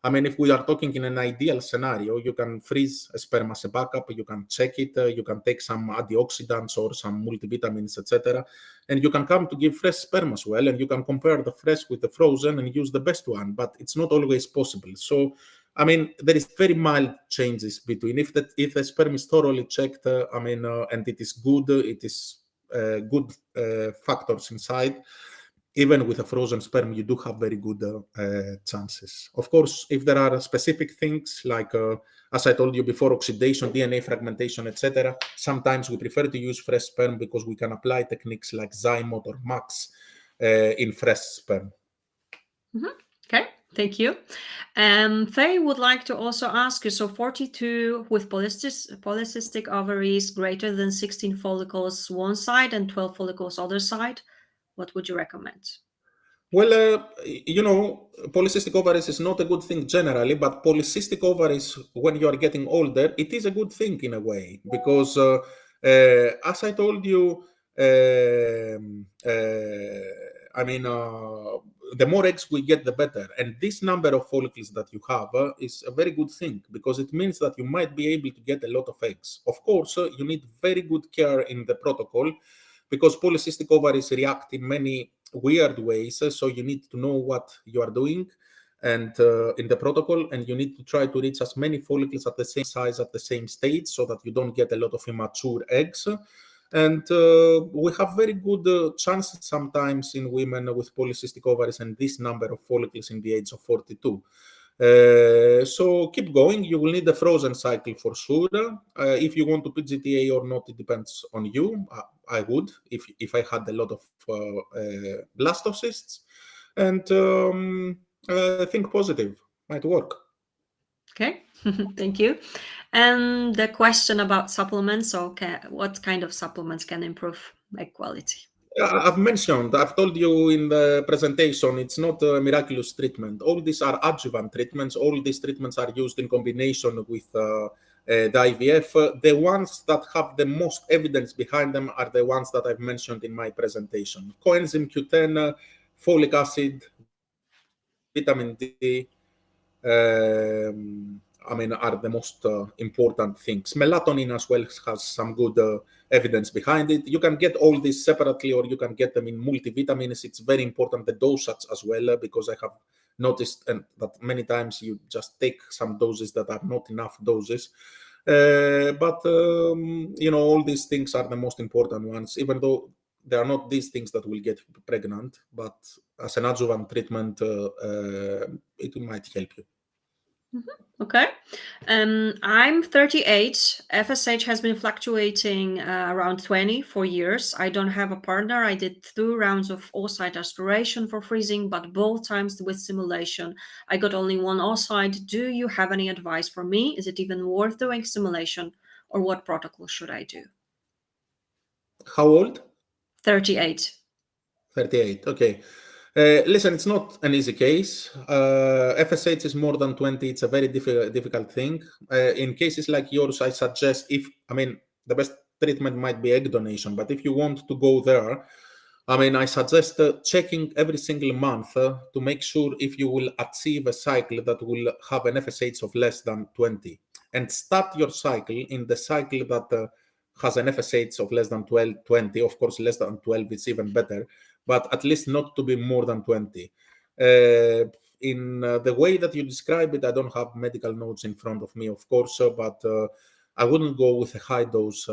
S2: I mean, if we are talking in an ideal scenario, you can freeze a sperm as a backup, you can check it, you can take some antioxidants or some multivitamins, etc. And you can come to give fresh sperm as well, and you can compare the fresh with the frozen and use the best one, but it's not always possible. So I mean, there is very mild changes between if the sperm is thoroughly checked. And it is good. It is good factors inside. Even with a frozen sperm, you do have very good chances. Of course, if there are specific things like, as I told you before, oxidation, DNA fragmentation, etc., sometimes we prefer to use fresh sperm because we can apply techniques like Zymot or Max in fresh sperm.
S1: Mm-hmm. Okay, thank you. Faye would like to also ask you, so 42 with polycystic ovaries greater than 16 follicles one side and 12 follicles other side, what would you recommend?
S2: Well, polycystic ovaries is not a good thing generally, but polycystic ovaries, when you are getting older, it is a good thing in a way, because as I told you, the more eggs we get, the better. And this number of follicles that you have is a very good thing, because it means that you might be able to get a lot of eggs. Of course, you need very good care in the protocol, because polycystic ovaries react in many weird ways. So you need to know what you are doing and in the protocol, and you need to try to reach as many follicles at the same size at the same stage so that you don't get a lot of immature eggs. And we have very good chances sometimes in women with polycystic ovaries and this number of follicles in the age of 42. So keep going. You will need a frozen cycle for sure. If you want to PGTA or not, it depends on you. I would if I had a lot of blastocysts, and think positive. Might work.
S1: Okay, thank you. And the question about supplements. Okay, what kind of supplements can improve egg quality?
S2: I've told you in the presentation, it's not a miraculous treatment. All these are adjuvant treatments. All these treatments are used in combination with the IVF. The ones that have the most evidence behind them are the ones that I've mentioned in my presentation. Coenzyme Q10, folic acid, vitamin D, are the most important things. Melatonin as well has some good evidence behind it. You can get all these separately, or you can get them in multivitamins. It's very important, the dosage as well, because I have noticed that many times you just take some doses that are not enough doses. But all these things are the most important ones, even though they are not these things that will get you pregnant, but as an adjuvant treatment, it might help you.
S1: Okay. I'm 38. FSH has been fluctuating around 20 for years. I don't have a partner. I did 2 rounds of oocyte aspiration for freezing, but both times with simulation. I got only one oocyte. Do you have any advice for me? Is it even worth doing simulation, or what protocol should I do?
S2: How old?
S1: 38.
S2: 38. Okay. Listen, it's not an easy case. FSH is more than 20. It's a very difficult thing. In cases like yours, I suggest the best treatment might be egg donation, but if you want to go there, I suggest checking every single month to make sure if you will achieve a cycle that will have an FSH of less than 20. And start your cycle in the cycle that has an FSH of less than 20. Of course, less than 12 is even better, but at least not to be more than 20. In the way that you describe it, I don't have medical notes in front of me, of course, but I wouldn't go with a high dose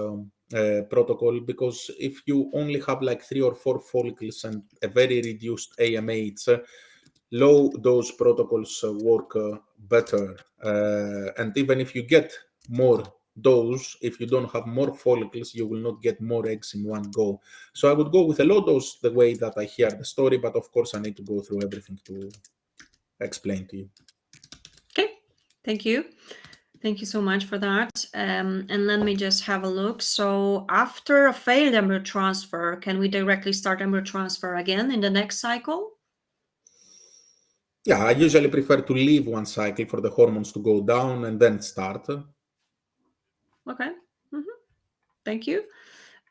S2: protocol, because if you only have like 3 or 4 follicles and a very reduced AMH, low dose protocols work better. And even if you get more dose. If you don't have more follicles, you will not get more eggs in one go. So I would go with a low dose the way that I hear the story, but of course I need to go through everything to explain to you.
S1: Okay, thank you. Thank you so much for that. And let me just have a look. So after a failed embryo transfer, can we directly start embryo transfer again in the next cycle?
S2: Yeah, I usually prefer to leave one cycle for the hormones to go down and then start.
S1: Okay. Thank you.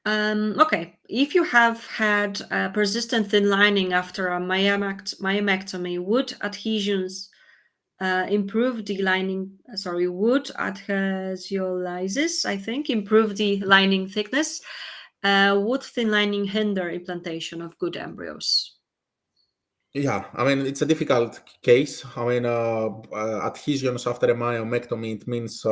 S1: Okay, if you have had persistent thin lining after a myomectomy, would adhesions improve the lining? Would adhesiolysis, I think, improve the lining thickness? Would thin lining hinder implantation of good embryos?
S2: Yeah, I mean, it's a difficult case. I mean, adhesions after a myomectomy, it means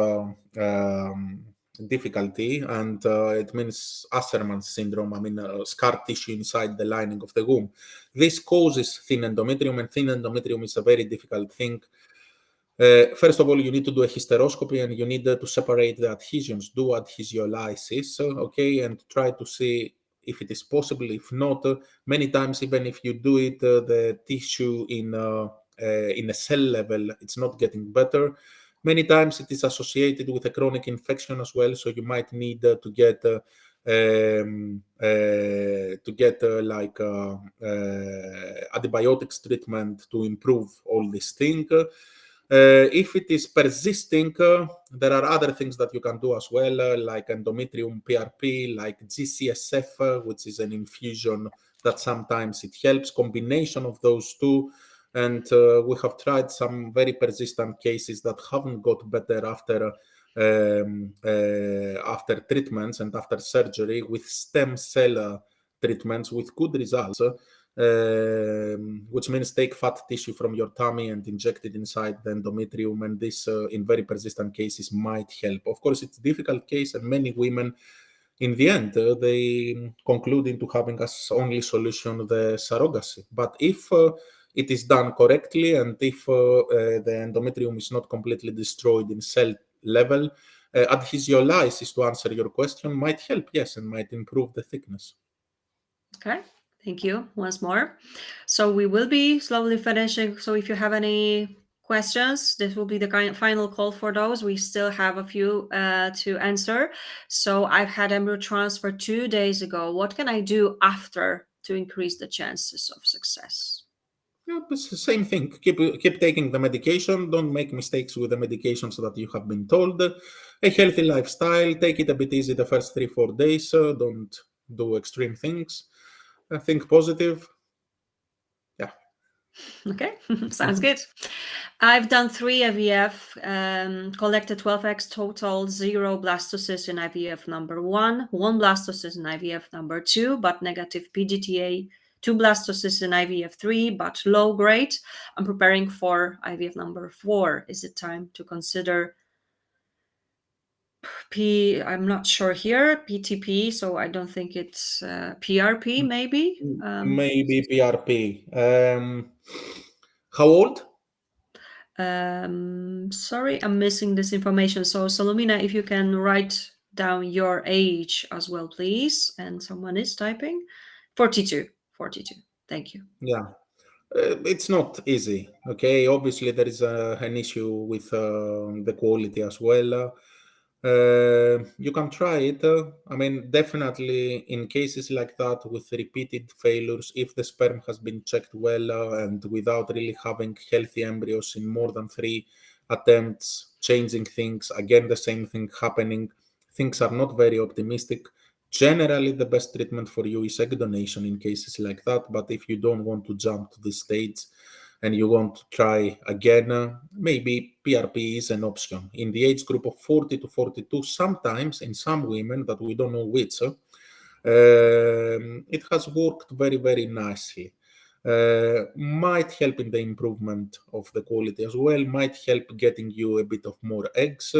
S2: difficulty and it means Asserman's syndrome. I mean, scar tissue inside the lining of the womb. This causes thin endometrium, and thin endometrium is a very difficult thing. First of all, you need to do a hysteroscopy and you need to separate the adhesions, do adhesiolysis, okay, and try to see if it is possible. If not, many times, even if you do it, the tissue in a cell level, it's not getting better. Many times it is associated with a chronic infection as well, so you might need to get antibiotics treatment to improve all this thing. If it is persisting, there are other things that you can do as well, like endometrium PRP, like GCSF, which is an infusion that sometimes it helps, combination of those two. And we have tried some very persistent cases that haven't got better after treatments and after surgery with stem cell treatments with good results. Which means take fat tissue from your tummy and inject it inside the endometrium, and this in very persistent cases might help. Of course, it's a difficult case, and many women in the end they conclude into having as only solution the surrogacy. But if it is done correctly and if the endometrium is not completely destroyed in cell level, adhesiolysis, to answer your question, might help, yes, and might improve the thickness.
S1: Okay, thank you once more. So we will be slowly finishing. So if you have any questions, this will be the final call for those. We still have a few to answer. So I've had embryo transfer 2 days ago. What can I do after to increase the chances of success?
S2: Yeah, it's the same thing. Keep taking the medication. Don't make mistakes with the medications that you have been told. A healthy lifestyle. Take it a bit easy the first 3-4 days. Don't do extreme things. Think positive. Yeah.
S1: Okay, sounds good. I've done 3 IVF, collected 12 eggs total, 0 blastocysts in IVF number 1, 1 blastocyst in IVF number 2, but negative PGTA, 2 blastocysts in IVF 3, but low grade. I'm preparing for IVF number 4. Is it time to consider I'm not sure here, PTP, so I don't think it's PRP, maybe?
S2: Maybe PRP. How old?
S1: Sorry, I'm missing this information. So, Salomina, if you can write down your age as well, please. And someone is typing 42. 42. Thank you.
S2: Yeah. It's not easy. Okay. Obviously, there is an issue with the quality as well. You can try it. I mean, definitely in cases like that with repeated failures, if the sperm has been checked well and without really having healthy embryos in more than 3 attempts, changing things, again, the same thing happening, things are not very optimistic. Generally, the best treatment for you is egg donation in cases like that. But if you don't want to jump to this stage and you want to try again, maybe PRP is an option. In the age group of 40 to 42, sometimes in some women that we don't know which, it has worked very, very nicely. Might help in the improvement of the quality as well, might help getting you a bit of more eggs.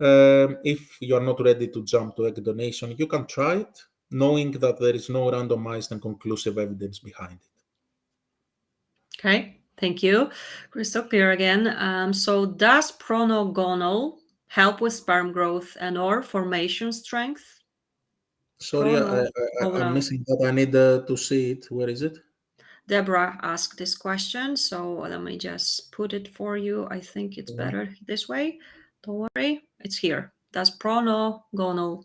S2: If you are not ready to jump to egg donation, you can try it, knowing that there is no randomized and conclusive evidence behind it.
S1: Okay, thank you. Crystal clear again. So does pronogonal help with sperm growth and or formation strength?
S2: Sorry,
S1: Prono. Oh
S2: I'm
S1: no.
S2: missing that. I need to see it. Where is it?
S1: Deborah asked this question, so let me just put it for you. I think it's
S2: Yeah.
S1: better this way. Don't worry, it's here. That's pronogonal.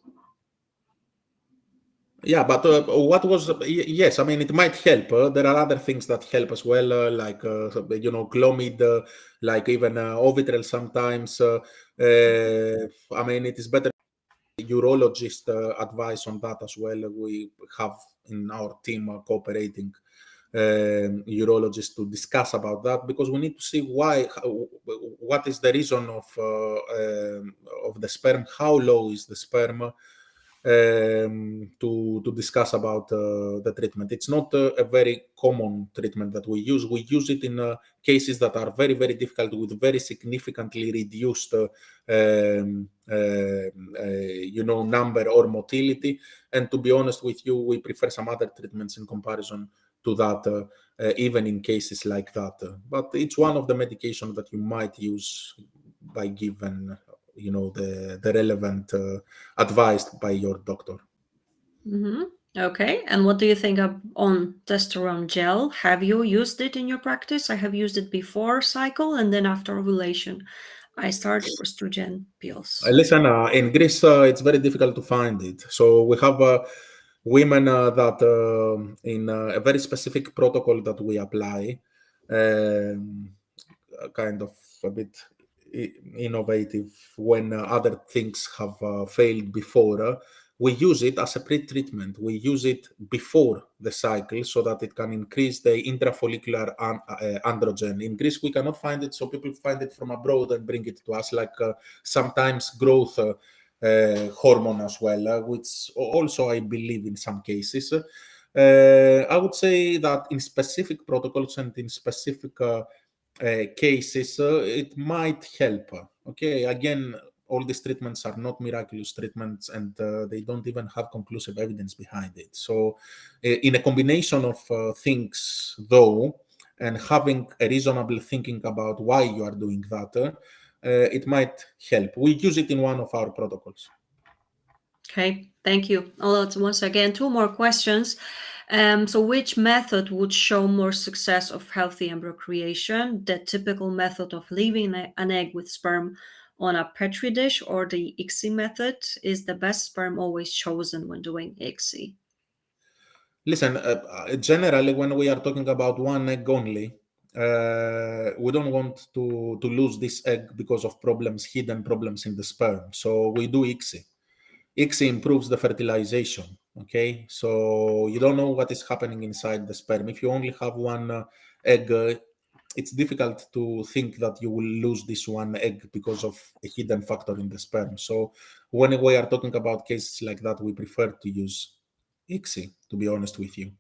S2: Yeah, but what was yes? I mean, it might help. There are other things that help as well, like Clomid, like even Ovitrel sometimes. I mean, it is better urologist advice on that as well. We have in our team cooperating urologists to discuss about that because we need to see what is the reason of the sperm, how low is the sperm, to discuss about the treatment. It's not a very common treatment that we use. We use it in cases that are very, very difficult with very significantly reduced, number or motility. And to be honest with you, we prefer some other treatments in comparison to that, even in cases like that. But it's one of the medications that you might use by given the relevant advice by your doctor.
S1: Mm-hmm. Okay, and what do you think on testosterone gel? Have you used it in your practice? I have used it before cycle and then after ovulation. I start estrogen pills.
S2: Listen, in Greece, it's very difficult to find it. So we have women that in a very specific protocol that we apply, um, kind of a bit innovative when other things have failed before. We use it as a pre-treatment. We use it before the cycle so that it can increase the intrafollicular androgen. In Greece, we cannot find it, so people find it from abroad and bring it to us, like sometimes growth hormone as well, which also I believe in some cases. I would say that in specific protocols and in specific cases, it might help. Okay, again, all these treatments are not miraculous treatments and they don't even have conclusive evidence behind it. So, in a combination of things, though, and having a reasonable thinking about why you are doing that, it might help. We use it in one of our protocols.
S1: Okay, thank you. Once again, two more questions. So which method would show more success of healthy embryo creation? The typical method of leaving an egg with sperm on a petri dish or the ICSI method? Is the best sperm always chosen when doing ICSI?
S2: Listen, generally, when we are talking about one egg only, we don't want to lose this egg because of hidden problems in the sperm. So we do ICSI. ICSI improves the fertilization. Okay, so you don't know what is happening inside the sperm. If you only have one egg, it's difficult to think that you will lose this one egg because of a hidden factor in the sperm. So when we are talking about cases like that, we prefer to use ICSI, to be honest with you.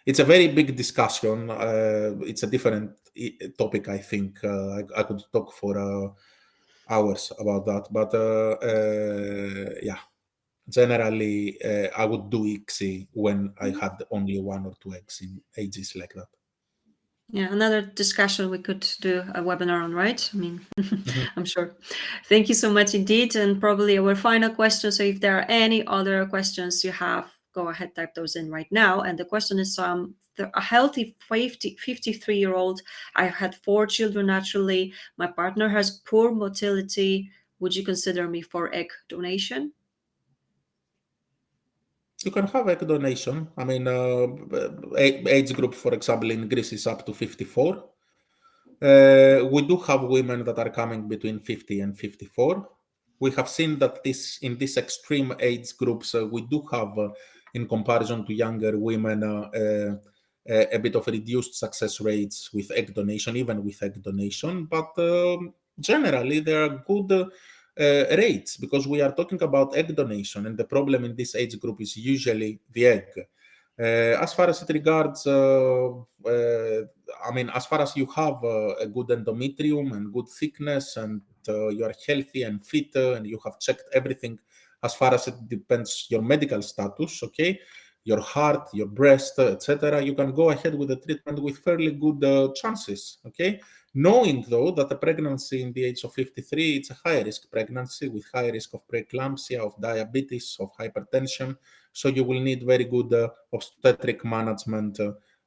S2: It's a very big discussion. It's a different topic, I think. I could talk for hours about that. But yeah, generally, I would do ICSI when I had only one or two eggs in ages like that.
S1: Yeah, another discussion we could do a webinar on, right? I mean,
S2: Mhm.
S1: I'm sure. Thank you so much indeed. And probably our final question. So if there are any other questions you have, go ahead, type those in right now. And the question is, a healthy 53-year-old, I had 4 children naturally. My partner has poor motility. Would you consider me for egg donation?
S2: You can have egg donation. I mean, age group, for example, in Greece is up to 54. We do have women that are coming between 50 and 54. We have seen that in these extreme age groups, we do have, in comparison to younger women, a bit of reduced success rates with egg donation, even with egg donation. But generally, there are good rates because we are talking about egg donation, and the problem in this age group is usually the egg. As far as it regards, I mean, as far as you have a good endometrium and good thickness, and you are healthy and fit, and you have checked everything as far as it depends your medical status, okay, your heart, your breast, etc., you can go ahead with the treatment with fairly good chances. Okay, knowing though that a pregnancy in the age of 53, it's a high risk pregnancy with high risk of preeclampsia, of diabetes, of hypertension. So you will need very good obstetric management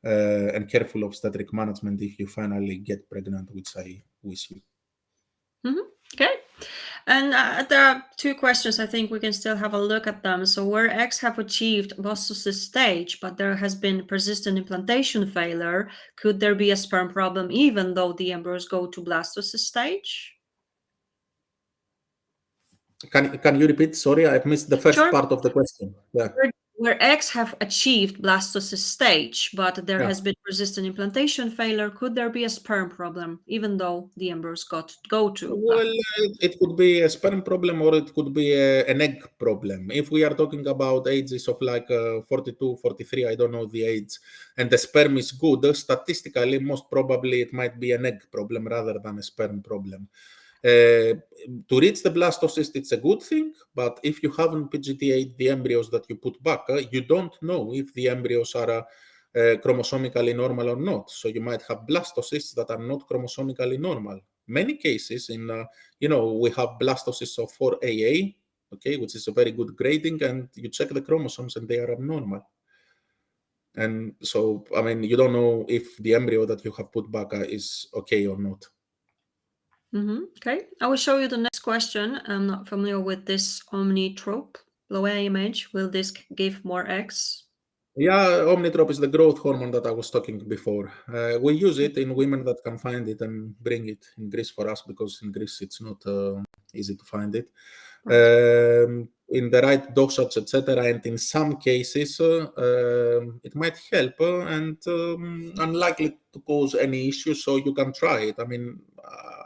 S2: and careful obstetric management if you finally get pregnant, which I wish you.
S1: Okay. And there are two questions. I think we can still have a look at them. So where eggs have achieved blastocyst stage, but there has been persistent implantation failure, could there be a sperm problem even though the embryos go to blastocyst stage?
S2: Can you repeat? Sorry, I've missed the first
S1: Sure.
S2: part of the question. Yeah.
S1: Where eggs have achieved blastocyst stage, but there
S2: Yeah.
S1: has been persistent implantation failure, could there be a sperm problem even though the embryos go to
S2: Well, it could be a sperm problem or it could be an egg problem. If we are talking about ages of like 42, 43, I don't know the age, and the sperm is good, statistically, most probably it might be an egg problem rather than a sperm problem. To reach the blastocyst, it's a good thing, but if you haven't PGT8 the embryos that you put back, you don't know if the embryos are chromosomically normal or not. So you might have blastocysts that are not chromosomically normal. Many cases in, we have blastocysts of 4AA, okay, which is a very good grading, and you check the chromosomes and they are abnormal. And so, I mean, you don't know if the embryo that you have put back is okay or not.
S1: Okay, I will show you the next question. I'm not familiar with this omnitrope. Low image, will this give more eggs?
S2: Yeah, omnitrope is the growth hormone that I was talking before. We use it in women that can find it and bring it in Greece for us because in Greece it's not easy to find it. In the right dosage, etc. And in some cases, it might help and unlikely to cause any issues. So you can try it. I mean,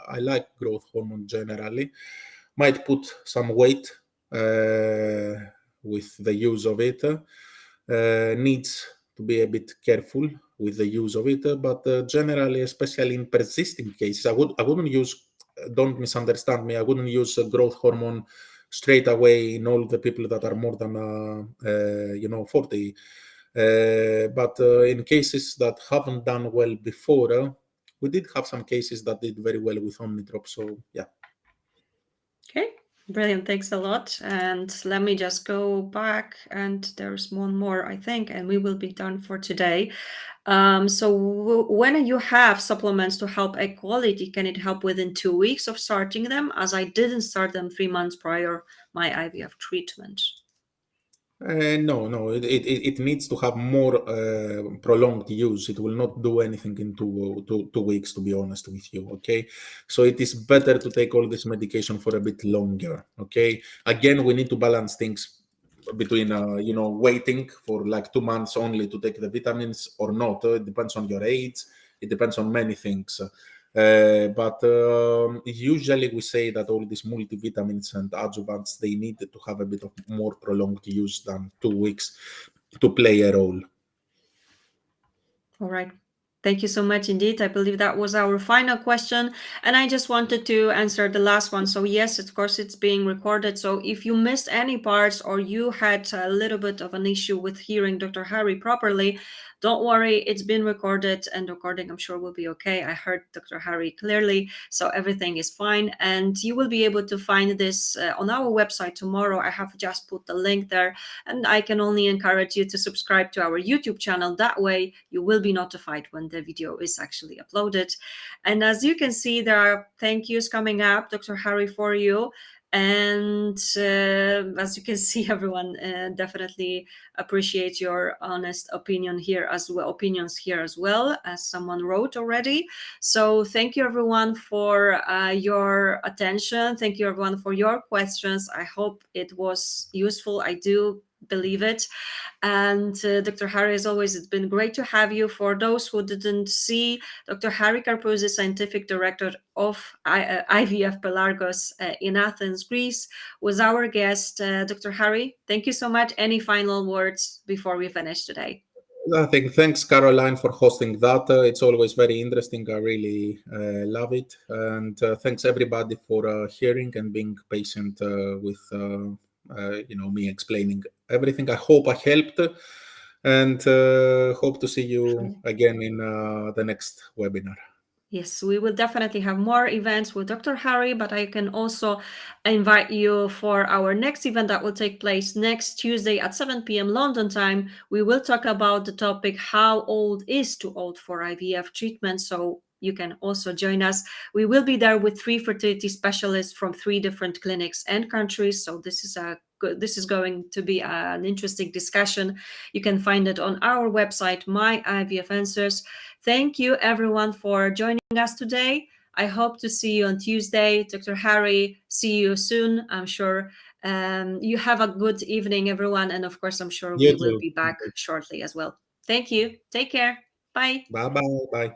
S2: I like growth hormone generally. Might put some weight with the use of it. Needs to be a bit careful with the use of it, but generally, especially in persisting cases, I wouldn't use. Don't misunderstand me. I wouldn't use growth hormone straight away in all the people that are more than 40. But in cases that haven't done well before, we did have some cases that did very well with Omnitrop. So yeah.
S1: Okay, brilliant. Thanks a lot. And let me just go back, and there's one more, I think, and we will be done for today. So when you have supplements to help egg quality, can it help within 2 weeks of starting them, as I didn't start them 3 months prior my IVF treatment?
S2: No. It needs to have more prolonged use. It will not do anything in 2 weeks, to be honest with you. Okay, so it is better to take all this medication for a bit longer. Okay, again, we need to balance things between waiting for like 2 months only to take the vitamins or not. It depends on your age. It depends on many things. But usually we say that all these multivitamins and adjuvants, they need to have a bit of more prolonged use than 2 weeks to play a role.
S1: All right. Thank you so much indeed. I believe that was our final question. And I just wanted to answer the last one. So yes, of course, it's being recorded. So if you missed any parts or you had a little bit of an issue with hearing Dr. Harry properly, don't worry, it's been recorded, and the recording, I'm sure, will be okay. I heard Dr. Harry clearly, so everything is fine. And you will be able to find this on our website tomorrow. I have just put the link there, and I can only encourage you to subscribe to our YouTube channel. That way you will be notified when the video is actually uploaded. And as you can see, there are thank yous coming up, Dr. Harry, for you. And as you can see, everyone definitely appreciate your honest opinions here as well, as someone wrote already. So thank you everyone for your attention. Thank you everyone for your questions. I hope it was useful. I do believe it. And Dr. Harry, as always, it's been great to have you. For those who didn't see, Dr. Harry Karpouzis, Scientific Director of IVF Pelargos in Athens, Greece, was our guest. Dr. Harry, thank you so much. Any final words before we finish today?
S2: I think thanks, Caroline, for hosting that. It's always very interesting. I really love it. And thanks everybody for hearing and being patient with me explaining everything. I hope I helped. and hope to see you
S1: Sure.
S2: again in the next webinar.
S1: Yes, we will definitely have more events with Dr. Harry, but I can also invite you for our next event that will take place next Tuesday at 7 p.m. London time. We will talk about the topic how old is too old for IVF treatment. So you can also join us. We will be there with 3 fertility specialists from 3 different clinics and countries. So this is going to be an interesting discussion. You can find it on our website, My IVF Answers. Thank you, everyone, for joining us today. I hope to see you on Tuesday. Dr. Harry, see you soon, I'm sure. You have a good evening, everyone. And of course, I'm sure
S2: You
S1: we will
S2: too.
S1: be back shortly as well. Thank you. Take care. Bye.
S2: Bye bye. Bye.